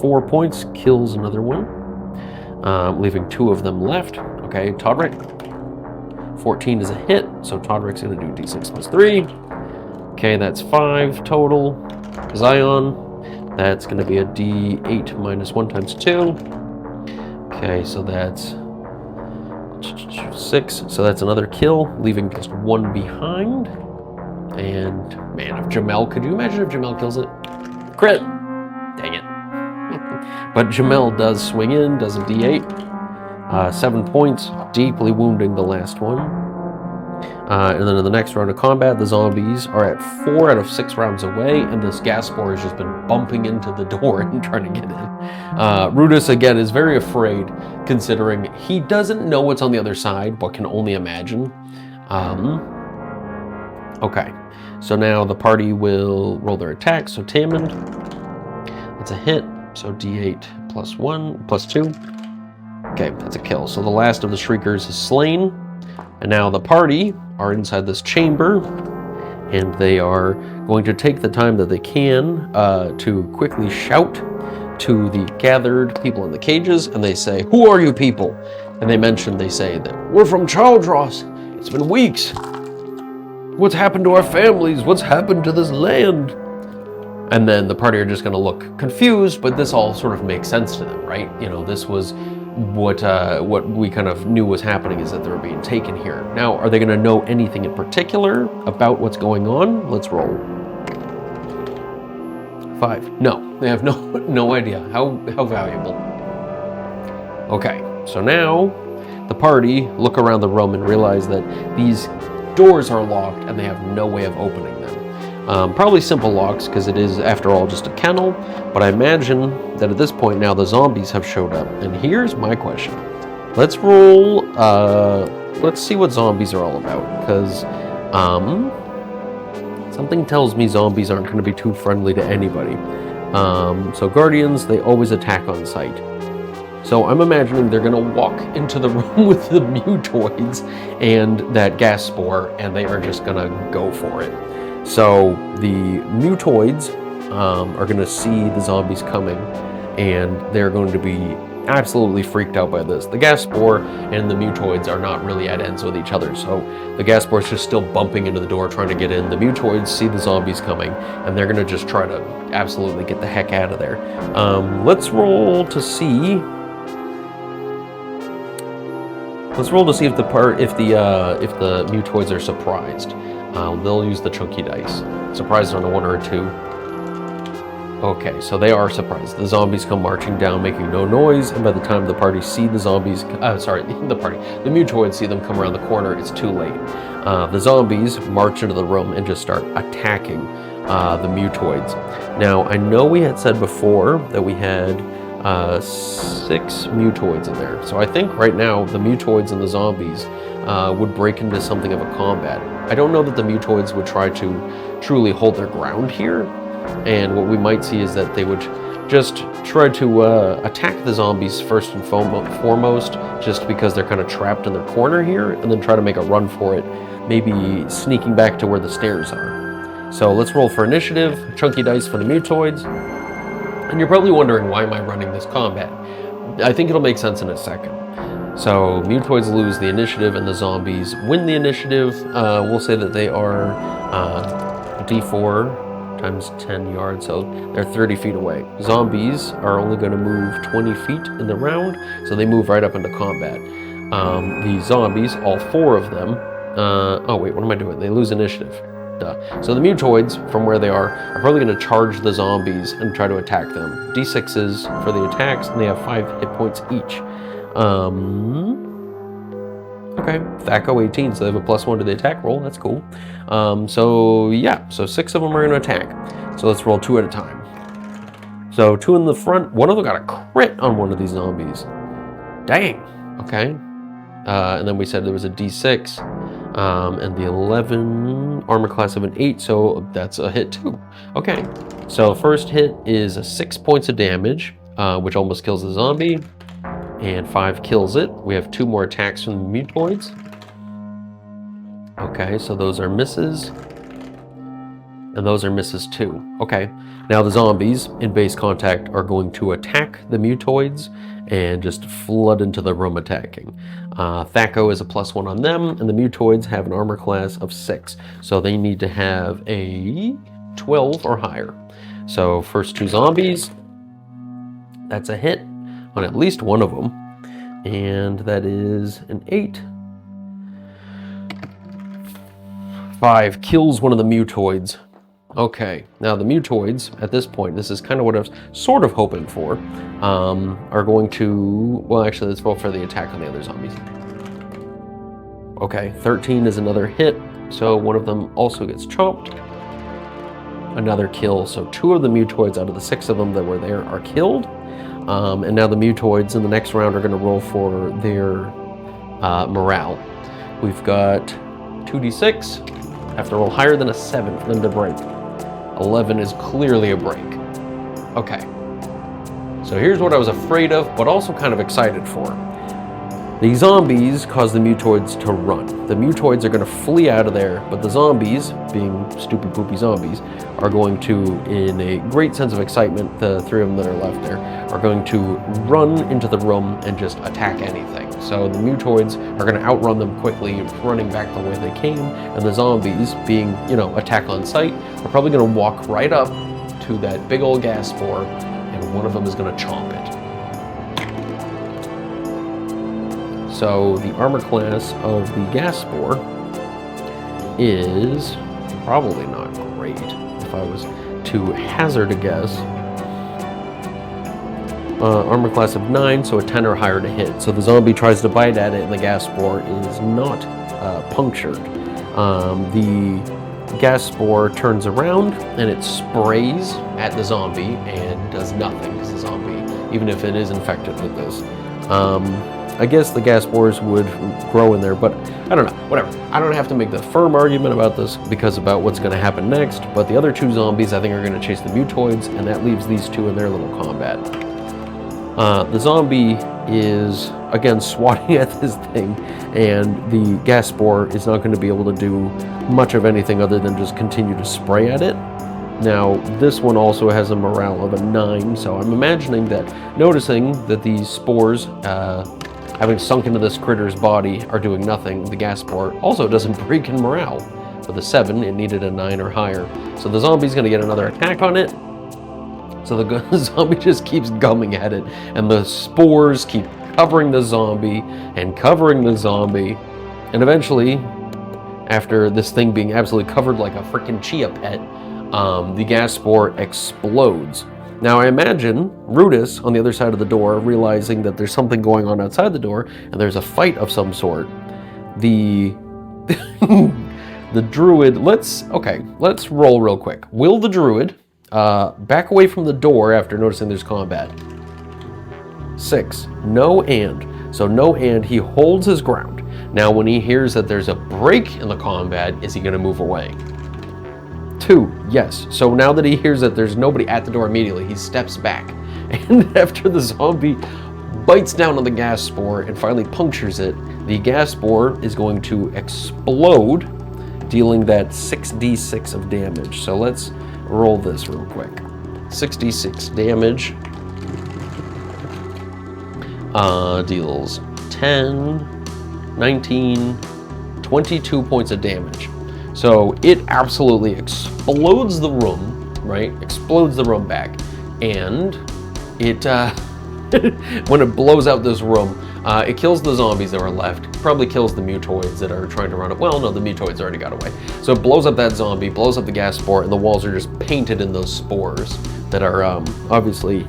4 points, kills another one. Leaving 2 of them left. Okay, Todrick. 14 is a hit, so Todrick's gonna do D6 +3. Okay, that's 5 total. Zion, that's gonna be a D8 -1 times 2. Okay, so that's 6, so that's another kill, leaving just 1 behind. And man, if Jamel, could you imagine if Jamel kills it? Crit! Dang it. But Jamel does swing in, does a D8. 7 points, deeply wounding the last one. And then in the next round of combat, the zombies are at 4 out of 6 rounds away, and this gas spore has just been bumping into the door and trying to get in. Rudis, again, is very afraid, considering he doesn't know what's on the other side, but can only imagine. Okay, so now the party will roll their attack. So Tamond, that's a hit, so D8 +1, +2. Okay, that's a kill. So the last of the Shriekers is slain. And now the party are inside this chamber, and they are going to take the time that they can to quickly shout to the gathered people in the cages, and they say, "Who are you people?" And they say that, "We're from Charldross. It's been weeks. What's happened to our families? What's happened to this land?" And then the party are just going to look confused, but this all sort of makes sense to them, right? You know, this was what we kind of knew was happening, is that they were being taken here. Now, are they going to know anything in particular about what's going on? Let's roll. 5. No, they have no idea. How valuable. Okay, so now the party look around the room and realize that these doors are locked and they have no way of opening them. Probably simple locks, because it is, after all, just a kennel, but I imagine that at this point now the zombies have showed up. And here's my question. Let's roll, let's see what zombies are all about, because something tells me zombies aren't going to be too friendly to anybody. So Guardians, they always attack on sight. So I'm imagining they're going to walk into the room with the mutoids and that gas spore, and they are just going to go for it. So the mutoids are going to see the zombies coming, and they're going to be absolutely freaked out by this. The gas spore and the mutoids are not really at ends with each other, so the gas spore is just still bumping into the door trying to get in. The mutoids see the zombies coming, and they're going to just try to absolutely get the heck out of there. Let's roll to see. Let's roll to see if the mutoids are surprised. They'll use the chunky dice. Surprised on a 1 or a 2. Okay, so they are surprised. The zombies come marching down, making no noise, and by the time the party see the zombies, the mutoids see them come around the corner, it's too late. The zombies march into the room and just start attacking the mutoids. Now, I know we had said before that we had 6 mutoids in there. So I think right now the mutoids and the zombies would break into something of a combat. I don't know that the mutoids would try to truly hold their ground here, and what we might see is that they would just try to attack the zombies first and foremost, just because they're kind of trapped in their corner here, and then try to make a run for it, maybe sneaking back to where the stairs are. So let's roll for initiative, chunky dice for the mutoids. And you're probably wondering, why am I running this combat? I think it'll make sense in a second. So mutoids lose the initiative and the zombies win the initiative. We'll say that they are D4 times 10 yards, so they're 30 feet away. Zombies are only going to move 20 feet in the round, so they move right up into combat. The zombies, all 4 of them, oh wait, what am I doing? They lose initiative. Duh. So the mutoids, from where they are probably going to charge the zombies and try to attack them. D6s for the attacks, and they have 5 hit points each. Okay, THAC-O 18, so they have a +1 to the attack roll. That's cool. So 6 of them are going to attack. So let's roll 2 at a time. So 2 in the front. One of them got a crit on one of these zombies. Dang. Okay. And then we said there was a D6. And the 11 armor class of an 8, so that's a hit too. Okay. So first hit is 6 points of damage, which almost kills the zombie. And 5 kills it. We have 2 more attacks from the mutoids. Okay, so those are misses. And those are misses too. Okay, now the zombies in base contact are going to attack the mutoids and just flood into the room attacking. Thaco is a +1 on them, and the mutoids have an armor class of 6. So they need to have a 12 or higher. So first 2 zombies, that's a hit on at least one of them. And that is an 8. 5 kills one of the mutoids. Okay, now the mutoids, at this point, this is kind of what I was sort of hoping for, are going to, well actually let's roll for the attack on the other zombies. Okay, 13 is another hit, so one of them also gets chopped. Another kill, so 2 of the mutoids out of the 6 of them that were there are killed. And now the mutoids in the next round are going to roll for their morale. We've got 2d6. Have to roll higher than a 7 for them to break. 11 is clearly a break. Okay. So here's what I was afraid of, but also kind of excited for. The zombies cause the mutoids to run. The mutoids are going to flee out of there, but the zombies, being stupid poopy zombies, are going to, in a great sense of excitement, the 3 of them that are left there, are going to run into the room and just attack anything. So the mutoids are going to outrun them quickly, running back the way they came, and the zombies, being, attack on sight, are probably going to walk right up to that big old gas spore, and one of them is going to chomp it. So the armor class of the gas spore is probably not great, if I was to hazard a guess. Armor class of 9, so a 10 or higher to hit. So the zombie tries to bite at it, and the gas spore is not punctured. The gas spore turns around, and it sprays at the zombie and does nothing, because the zombie, even if it is infected with this, I guess the gas spores would grow in there, but I don't know, whatever. I don't have to make the firm argument about this because about what's going to happen next, but the other 2 zombies I think are going to chase the mutoids, and that leaves these 2 in their little combat. The zombie is, again, swatting at this thing, and the gas spore is not going to be able to do much of anything other than just continue to spray at it. Now, this one also has a morale of a 9, so I'm imagining that, noticing that these spores, having sunk into this critter's body, are doing nothing, the gas spore also doesn't break in morale. With a 7, it needed a 9 or higher. So the zombie's going to get another attack on it. So the zombie just keeps gumming at it, and the spores keep covering the zombie and covering the zombie. And eventually, after this thing being absolutely covered like a freaking chia pet, the gas spore explodes. Now I imagine Rudis on the other side of the door, realizing that there's something going on outside the door, and there's a fight of some sort. The the druid, let's roll real quick. Will the druid back away from the door after noticing there's combat? 6, no and. So no and, he holds his ground. Now when he hears that there's a break in the combat, is he gonna move away? 2, yes. So now that he hears that there's nobody at the door immediately, he steps back. And after the zombie bites down on the gas spore and finally punctures it, the gas spore is going to explode, dealing that 6d6 of damage. So let's roll this real quick. 6d6 damage. Deals 10, 19, 22 points of damage. So it absolutely explodes the room, right? Explodes the room back. And it, when it blows out this room, it kills the zombies that were left. Probably kills the mutoids that are trying to run it. Well, no, the mutoids already got away. So it blows up that zombie, blows up the gas spore, and the walls are just painted in those spores that are obviously,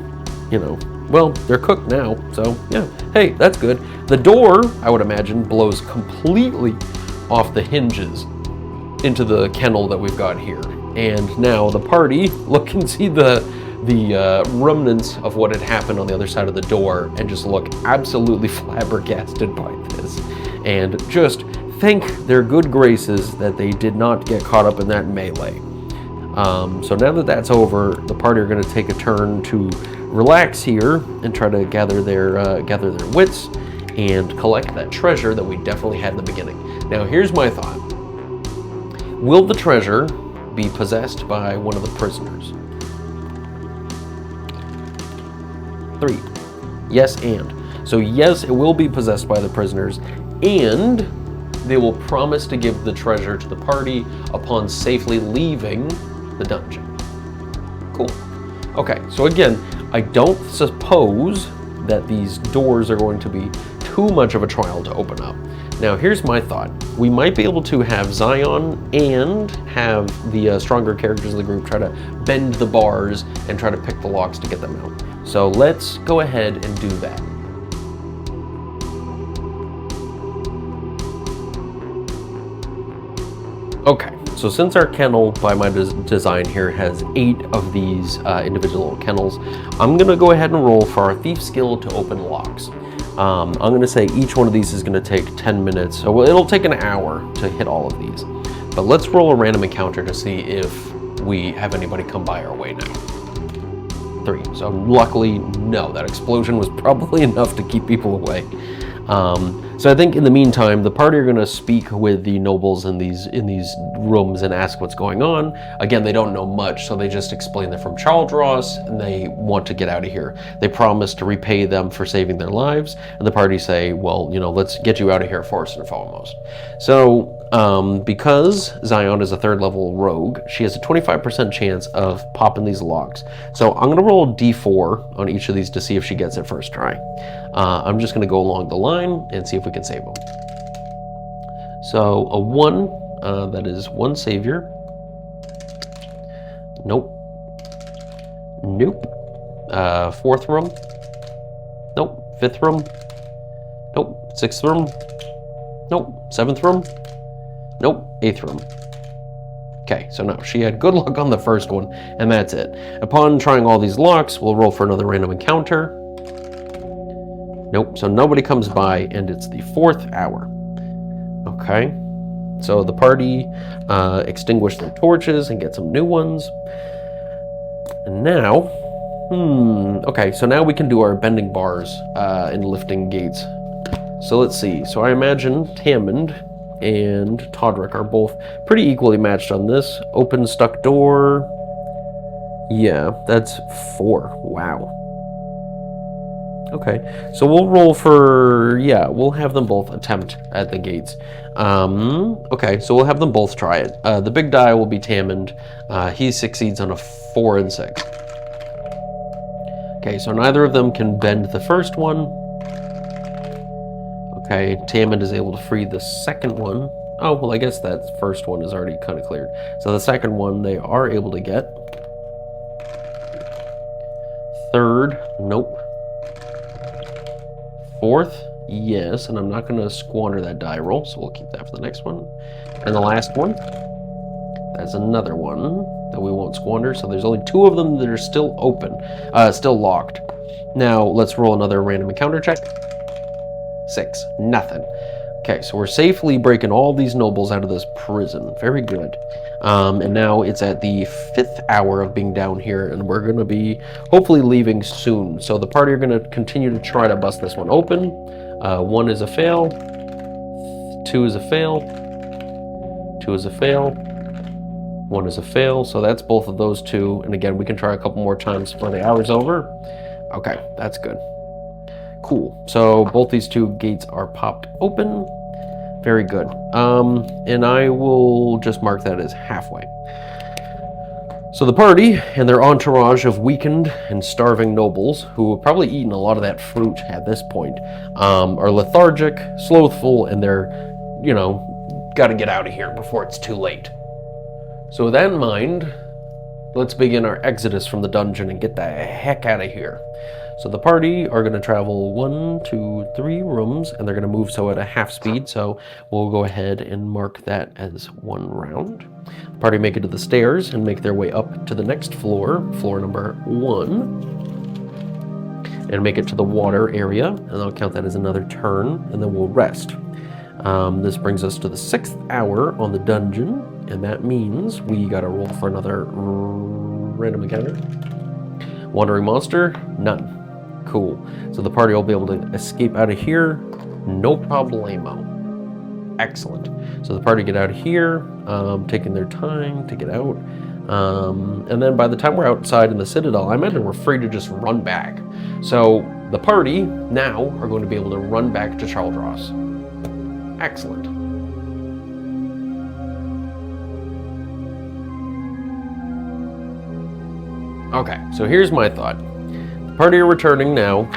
well, they're cooked now. So yeah, hey, that's good. The door, I would imagine, blows completely off the hinges into the kennel that we've got here. And now the party look and see the the remnants of what had happened on the other side of the door and just look absolutely flabbergasted by this. And just thank their good graces that they did not get caught up in that melee. So now that that's over, the party are going to take a turn to relax here and try to gather their wits and collect that treasure that we definitely had in the beginning. Now, here's my thought. Will the treasure be possessed by one of the prisoners? 3. Yes, and. So yes, it will be possessed by the prisoners, and they will promise to give the treasure to the party upon safely leaving the dungeon. Cool. Okay, so again, I don't suppose that these doors are going to be too much of a trial to open up. Now, here's my thought. We might be able to have Zion and have the stronger characters in the group try to bend the bars and try to pick the locks to get them out. So let's go ahead and do that. Okay, so since our kennel, by my design here, has 8 of these individual kennels, I'm gonna go ahead and roll for our thief skill to open locks. I'm gonna say each one of these is gonna take 10 minutes, so it'll take an hour to hit all of these. But let's roll a random encounter to see if we have anybody come by our way now. 3, so luckily, no, that explosion was probably enough to keep people away. So I think in the meantime, the party are going to speak with the nobles in these rooms and ask what's going on. Again, they don't know much, so they just explain they're from Charldross and they want to get out of here. They promise to repay them for saving their lives, and the party say, well, you know, let's get you out of here first and foremost. So because Zion is a 3rd level rogue, she has a 25% chance of popping these locks. So I'm going to roll a d4 on each of these to see if she gets it first try. I'm just going to go along the line and see if we can save them. So a 1, that is 1 savior. Nope. Nope. 4th room. Nope. 5th room. Nope. 6th room. Nope. 7th room. Nope. 8th room. Okay, so no, she had good luck on the first one, and that's it. Upon trying all these locks, we'll roll for another random encounter. Nope, so nobody comes by, and it's the 4th hour. Okay, so the party extinguish their torches and get some new ones. And now, okay, so now we can do our bending bars and lifting gates. So let's see, so I imagine Hammond and Todrick are both pretty equally matched on this. Open stuck door. Yeah, that's 4. Wow. Okay, so we'll roll for, yeah, we'll have them both attempt at the gates. Okay, so we'll have them both try it. The big die will be Hammond. He succeeds on a 4 and 6. Okay, so neither of them can bend the first one. Okay, Hammond is able to free the second one. Oh, well, I guess that first one is already kind of cleared. So the second one they are able to get. 3rd, nope. 4th, yes, and I'm not going to squander that die roll, so we'll keep that for the next one. And the last one, that's another one that we won't squander, so there's only 2 of them that are still open, still locked. Now, let's roll another random encounter check. 6, nothing. Okay, so we're safely breaking all these nobles out of this prison. Very good. And now it's at the 5th hour of being down here, and we're going to be hopefully leaving soon. So the party are going to continue to try to bust this one open. 1 is a fail. 2 is a fail. 2 is a fail. 1 is a fail. So that's both of those 2. And again, we can try a couple more times before the hour's over. Okay, that's good. Cool. So both these 2 gates are popped open. Very good. And I will just mark that as halfway. So the party and their entourage of weakened and starving nobles, who have probably eaten a lot of that fruit at this point, are lethargic, slothful, and they're, you know, got to get out of here before it's too late. So with that in mind, let's begin our exodus from the dungeon and get the heck out of here. So the party are going to travel 1, 2, 3 rooms, and they're going to move so at a half speed. So we'll go ahead and mark that as 1 round. The party make it to the stairs and make their way up to the next floor, floor number 1, and make it to the water area, and I'll count that as another turn, and then we'll rest. This brings us to the 6th hour on the dungeon, and that means we got to roll for another random encounter. Wandering monster, none. Cool. So the party will be able to escape out of here, no problemo. Excellent. So the party get out of here, taking their time to get out. And then by the time we're outside in the Citadel, I imagine we're free to just run back. So the party now are going to be able to run back to Charldross. Excellent. Okay, so here's my thought. The party are returning now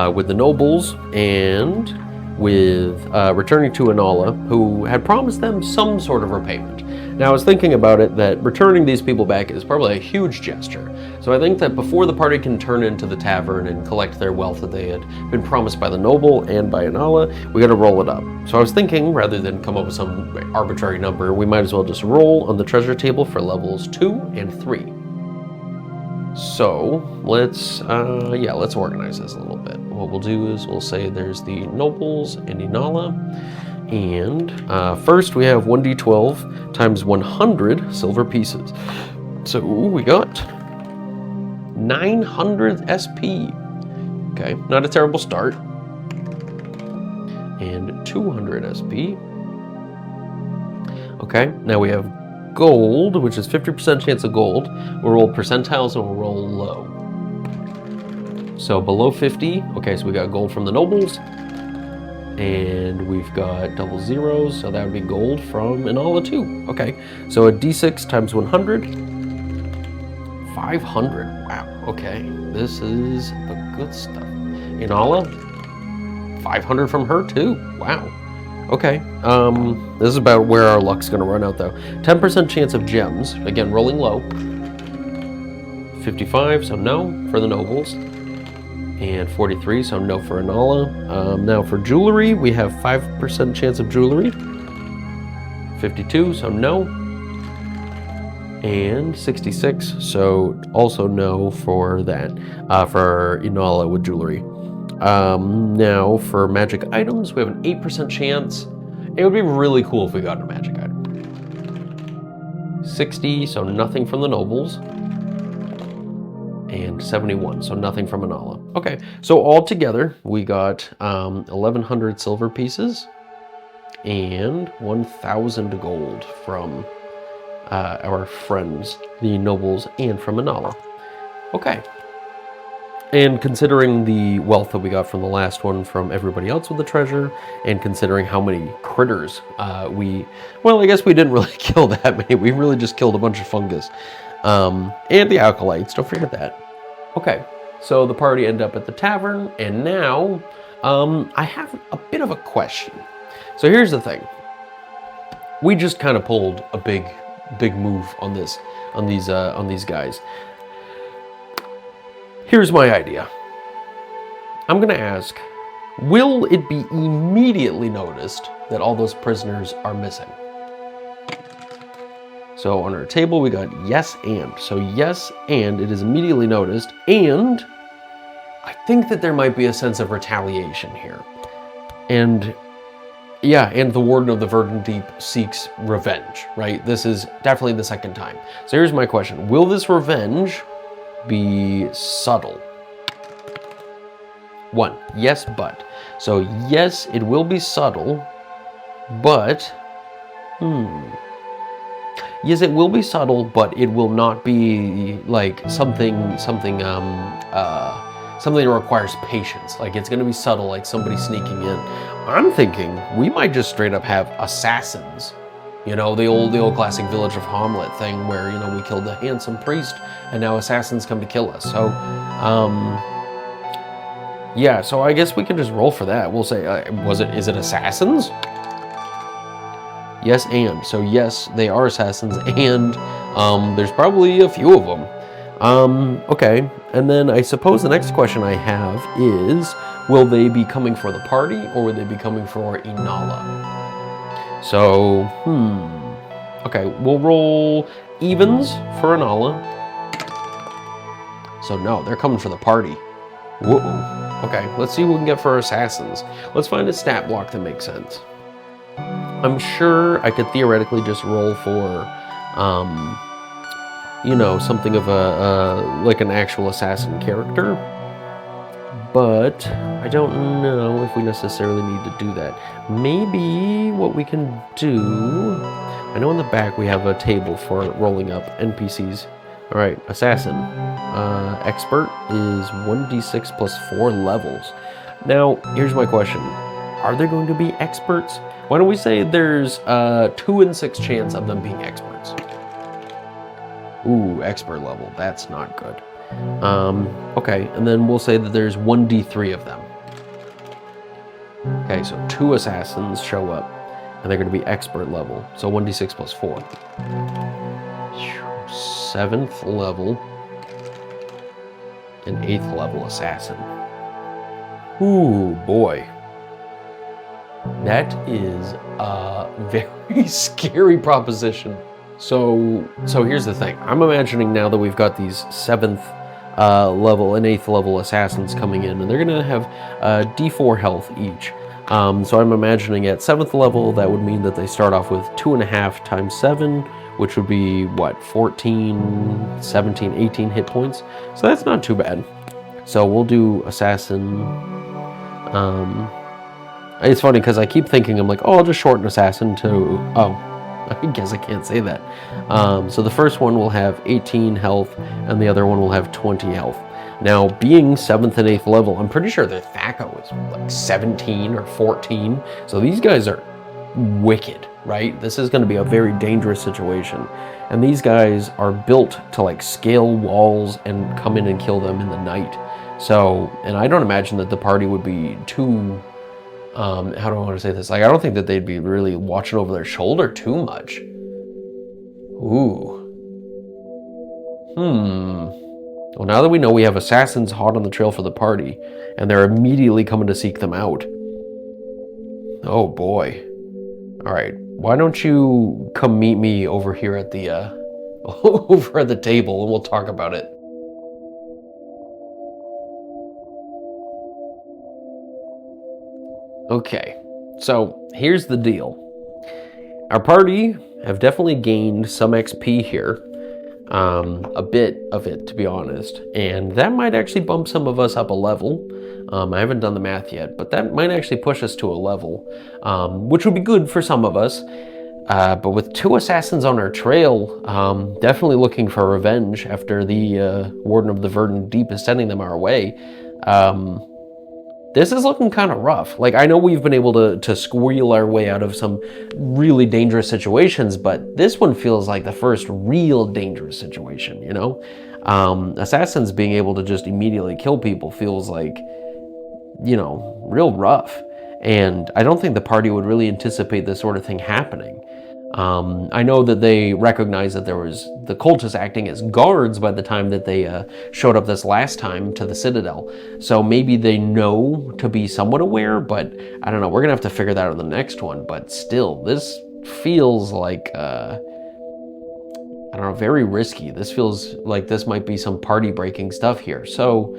with the nobles and with returning to Inala, who had promised them some sort of repayment. Now I was thinking about it that returning these people back is probably a huge gesture. So I think that before the party can turn into the tavern and collect their wealth that they had been promised by the noble and by Inala, we gotta roll it up. So I was thinking, rather than come up with some arbitrary number, we might as well just roll on the treasure table for levels 2 and 3. So let's organize this a little bit. What we'll do is we'll say there's the nobles and Inala, and first we have 1d12 times 100 silver pieces. So we got 900 SP. Okay, not a terrible start. And 200 SP. Okay, now we have gold, which is 50% chance of gold. We'll roll percentiles and we'll roll low. So below 50, okay, so we got gold from the nobles. And we've got double zeros, so that would be gold from Inala too. Okay, so a d6 times 100. 500, wow, okay. This is the good stuff. Inala, 500 from her too, wow. Okay, this is about where our luck's gonna run out though. 10% chance of gems, again, rolling low. 55, so no for the nobles. And 43, so no for Inala. Now for jewelry, we have 5% chance of jewelry. 52, so no. And 66, so also no for that, for Inala with jewelry. Now for magic items, we have an 8% chance. It would be really cool if we got a magic item. 60, so nothing from the nobles. And 71, so nothing from Inala. Okay, so all together, we got 1,100 silver pieces and 1,000 gold from our friends, the nobles, and from Inala. Okay. And considering the wealth that we got from the last one from everybody else with the treasure, and considering how many critters well, I guess we didn't really kill that many. We really just killed a bunch of fungus. And the acolytes, don't forget that. Okay, so the party end up at the tavern, and now I have a bit of a question. So here's the thing. We just kind of pulled a big move on these guys. Here's my idea. I'm gonna ask, will it be immediately noticed that all those prisoners are missing? So on our table, we got yes and. So yes and, it is immediately noticed. And I think that there might be a sense of retaliation here. And yeah, and the Warden of the Verdant Deep seeks revenge, right? This is definitely the second time. So here's my question. Will this revenge be subtle? 1, yes, but. So yes, it will be subtle, but, yes, it will be subtle, but it will not be like something that requires patience. Like it's gonna be subtle, like somebody sneaking in. I'm thinking we might just straight up have assassins. You know, the old classic Village of Hamlet thing where, you know, we killed the handsome priest and now assassins come to kill us. So, yeah, so I guess we can just roll for that. We'll say, is it assassins? Yes, and. So yes, they are assassins, and there's probably a few of them. Okay, and then I suppose the next question I have is, will they be coming for the party, or will they be coming for Inala? So, okay, we'll roll evens for Inala. So no, they're coming for the party. Whoa. Okay, let's see who we can get for our assassins. Let's find a stat block that makes sense. I'm sure I could theoretically just roll for, something of like an actual assassin character. But I don't know if we necessarily need to do that. Maybe what we can do, I know in the back we have a table for rolling up NPCs. All right, assassin. Expert is 1d6 plus 4 levels. Now, here's my question. Are there going to be experts? Why don't we say there's 2 in 6 chance of them being experts? Ooh, expert level. That's not good. Okay, and then we'll say that there's 1d3 of them. Okay, so 2 assassins show up, and they're going to be expert level. So 1d6 plus 4. 7th level, and 8th level assassin. Ooh, boy. That is a very scary proposition. So here's the thing. I'm imagining now that we've got these 7th level and 8th level assassins coming in, and they're going to have D4 health each. So I'm imagining at 7th level, that would mean that they start off with 2.5 times 7, which would be, what, 14, 17, 18 hit points? So that's not too bad. So we'll do assassin. It's funny because I keep thinking, I'm like, oh, I'll just shorten assassin to, oh, I guess I can't say that. So the first one will have 18 health, and the other one will have 20 health. Now, being 7th and 8th level, I'm pretty sure their THAC0 is like 17 or 14. So these guys are wicked, right? This is going to be a very dangerous situation. And these guys are built to like scale walls and come in and kill them in the night. So, and I don't imagine that the party would be too, how do I want to say this? Like, I don't think that they'd be really watching over their shoulder too much. Ooh. Well, now that we know we have assassins hot on the trail for the party, and they're immediately coming to seek them out. Oh boy. All right, why don't you come meet me over here at the, over at the table, and we'll talk about it. Okay, so here's the deal. Our party have definitely gained some XP here. A bit of it, to be honest, and that might actually bump some of us up a level. I haven't done the math yet, but that might actually push us to a level, which would be good for some of us. But with 2 assassins on our trail, definitely looking for revenge after the Warden of the Verdant Deep is sending them our way. This is looking kind of rough. Like, I know we've been able to squeal our way out of some really dangerous situations, but this one feels like the first real dangerous situation, you know? Assassins being able to just immediately kill people feels like, you know, real rough. And I don't think the party would really anticipate this sort of thing happening. I know that they recognized that there was the cultists acting as guards by the time that they showed up this last time to the Citadel. So maybe they know to be somewhat aware, but I don't know. We're going to have to figure that out in the next one. But still, this feels like, I don't know, very risky. This feels like this might be some party breaking stuff here. So,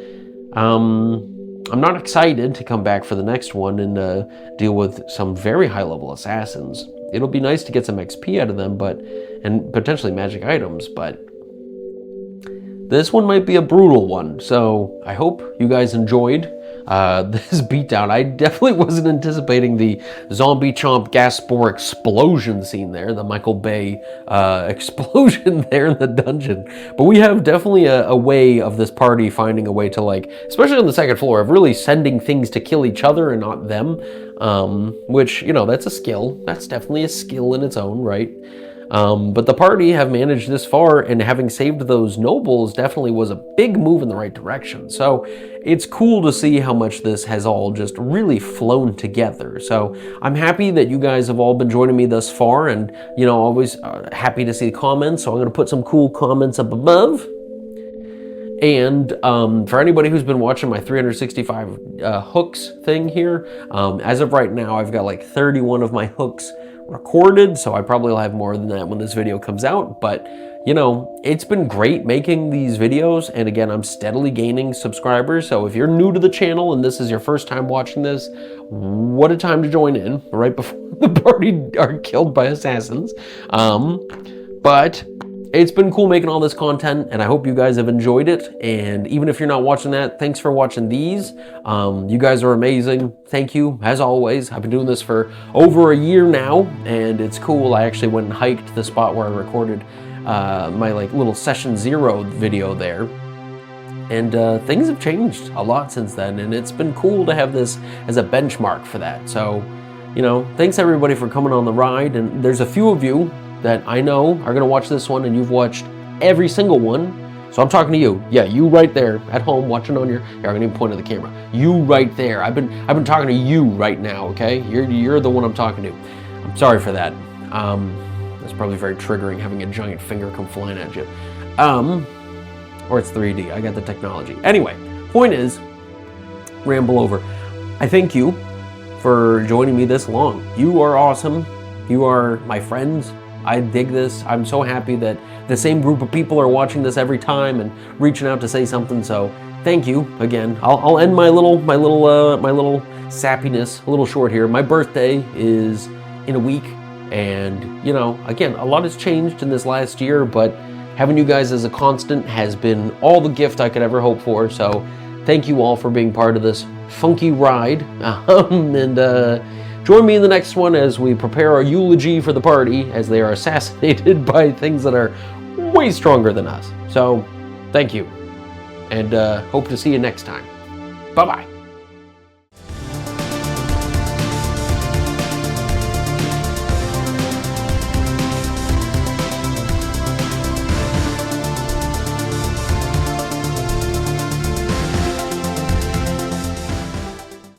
I'm not excited to come back for the next one and deal with some very high level assassins. It'll be nice to get some XP out of them, and potentially magic items, but this one might be a brutal one. So I hope you guys enjoyed this beatdown. I definitely wasn't anticipating the zombie chomp gas spore explosion scene there, the Michael Bay explosion there in the dungeon. But we have definitely a way of this party finding a way to, like, especially on the 2nd floor, of really sending things to kill each other and not them. Which, you know, that's a skill. That's definitely a skill in its own right. But the party have managed this far, and having saved those nobles definitely was a big move in the right direction. So it's cool to see how much this has all just really flown together. So I'm happy that you guys have all been joining me thus far, and, you know, always happy to see comments. So I'm going to put some cool comments up above. And for anybody who's been watching my 365 hooks thing here, as of right now, I've got like 31 of my hooks recorded, so I probably will have more than that when this video comes out. But you know, it's been great making these videos, and again, I'm steadily gaining subscribers. So if you're new to the channel and this is your first time watching this, what a time to join in right before the party are killed by assassins. But it's been cool making all this content, and I hope you guys have enjoyed it. And even if you're not watching that, thanks for watching these. You guys are amazing. Thank you, as always. I've been doing this for over a year now, and it's cool. I actually went and hiked the spot where I recorded my like little session 0 video there. And things have changed a lot since then, and it's been cool to have this as a benchmark for that. So, you know, thanks everybody for coming on the ride. And there's a few of you that I know are gonna watch this one, and you've watched every single one. So I'm talking to you. Yeah, you right there at home watching on your, here, I'm gonna even point at the camera. You right there. I've been talking to you right now, okay? You're the one I'm talking to. I'm sorry for that. That's probably very triggering, having a giant finger come flying at you. Or it's 3D, I got the technology. Anyway, point is, ramble over. I thank you for joining me this long. You are awesome. You are my friends. I dig this. I'm so happy that the same group of people are watching this every time and reaching out to say something. So thank you again. I'll end my little sappiness a little short here. My birthday is in a week. And, you know, again, a lot has changed in this last year, but having you guys as a constant has been all the gift I could ever hope for. So thank you all for being part of this funky ride. And join me in the next one as we prepare our eulogy for the party as they are assassinated by things that are way stronger than us. So thank you, and hope to see you next time. Bye-bye.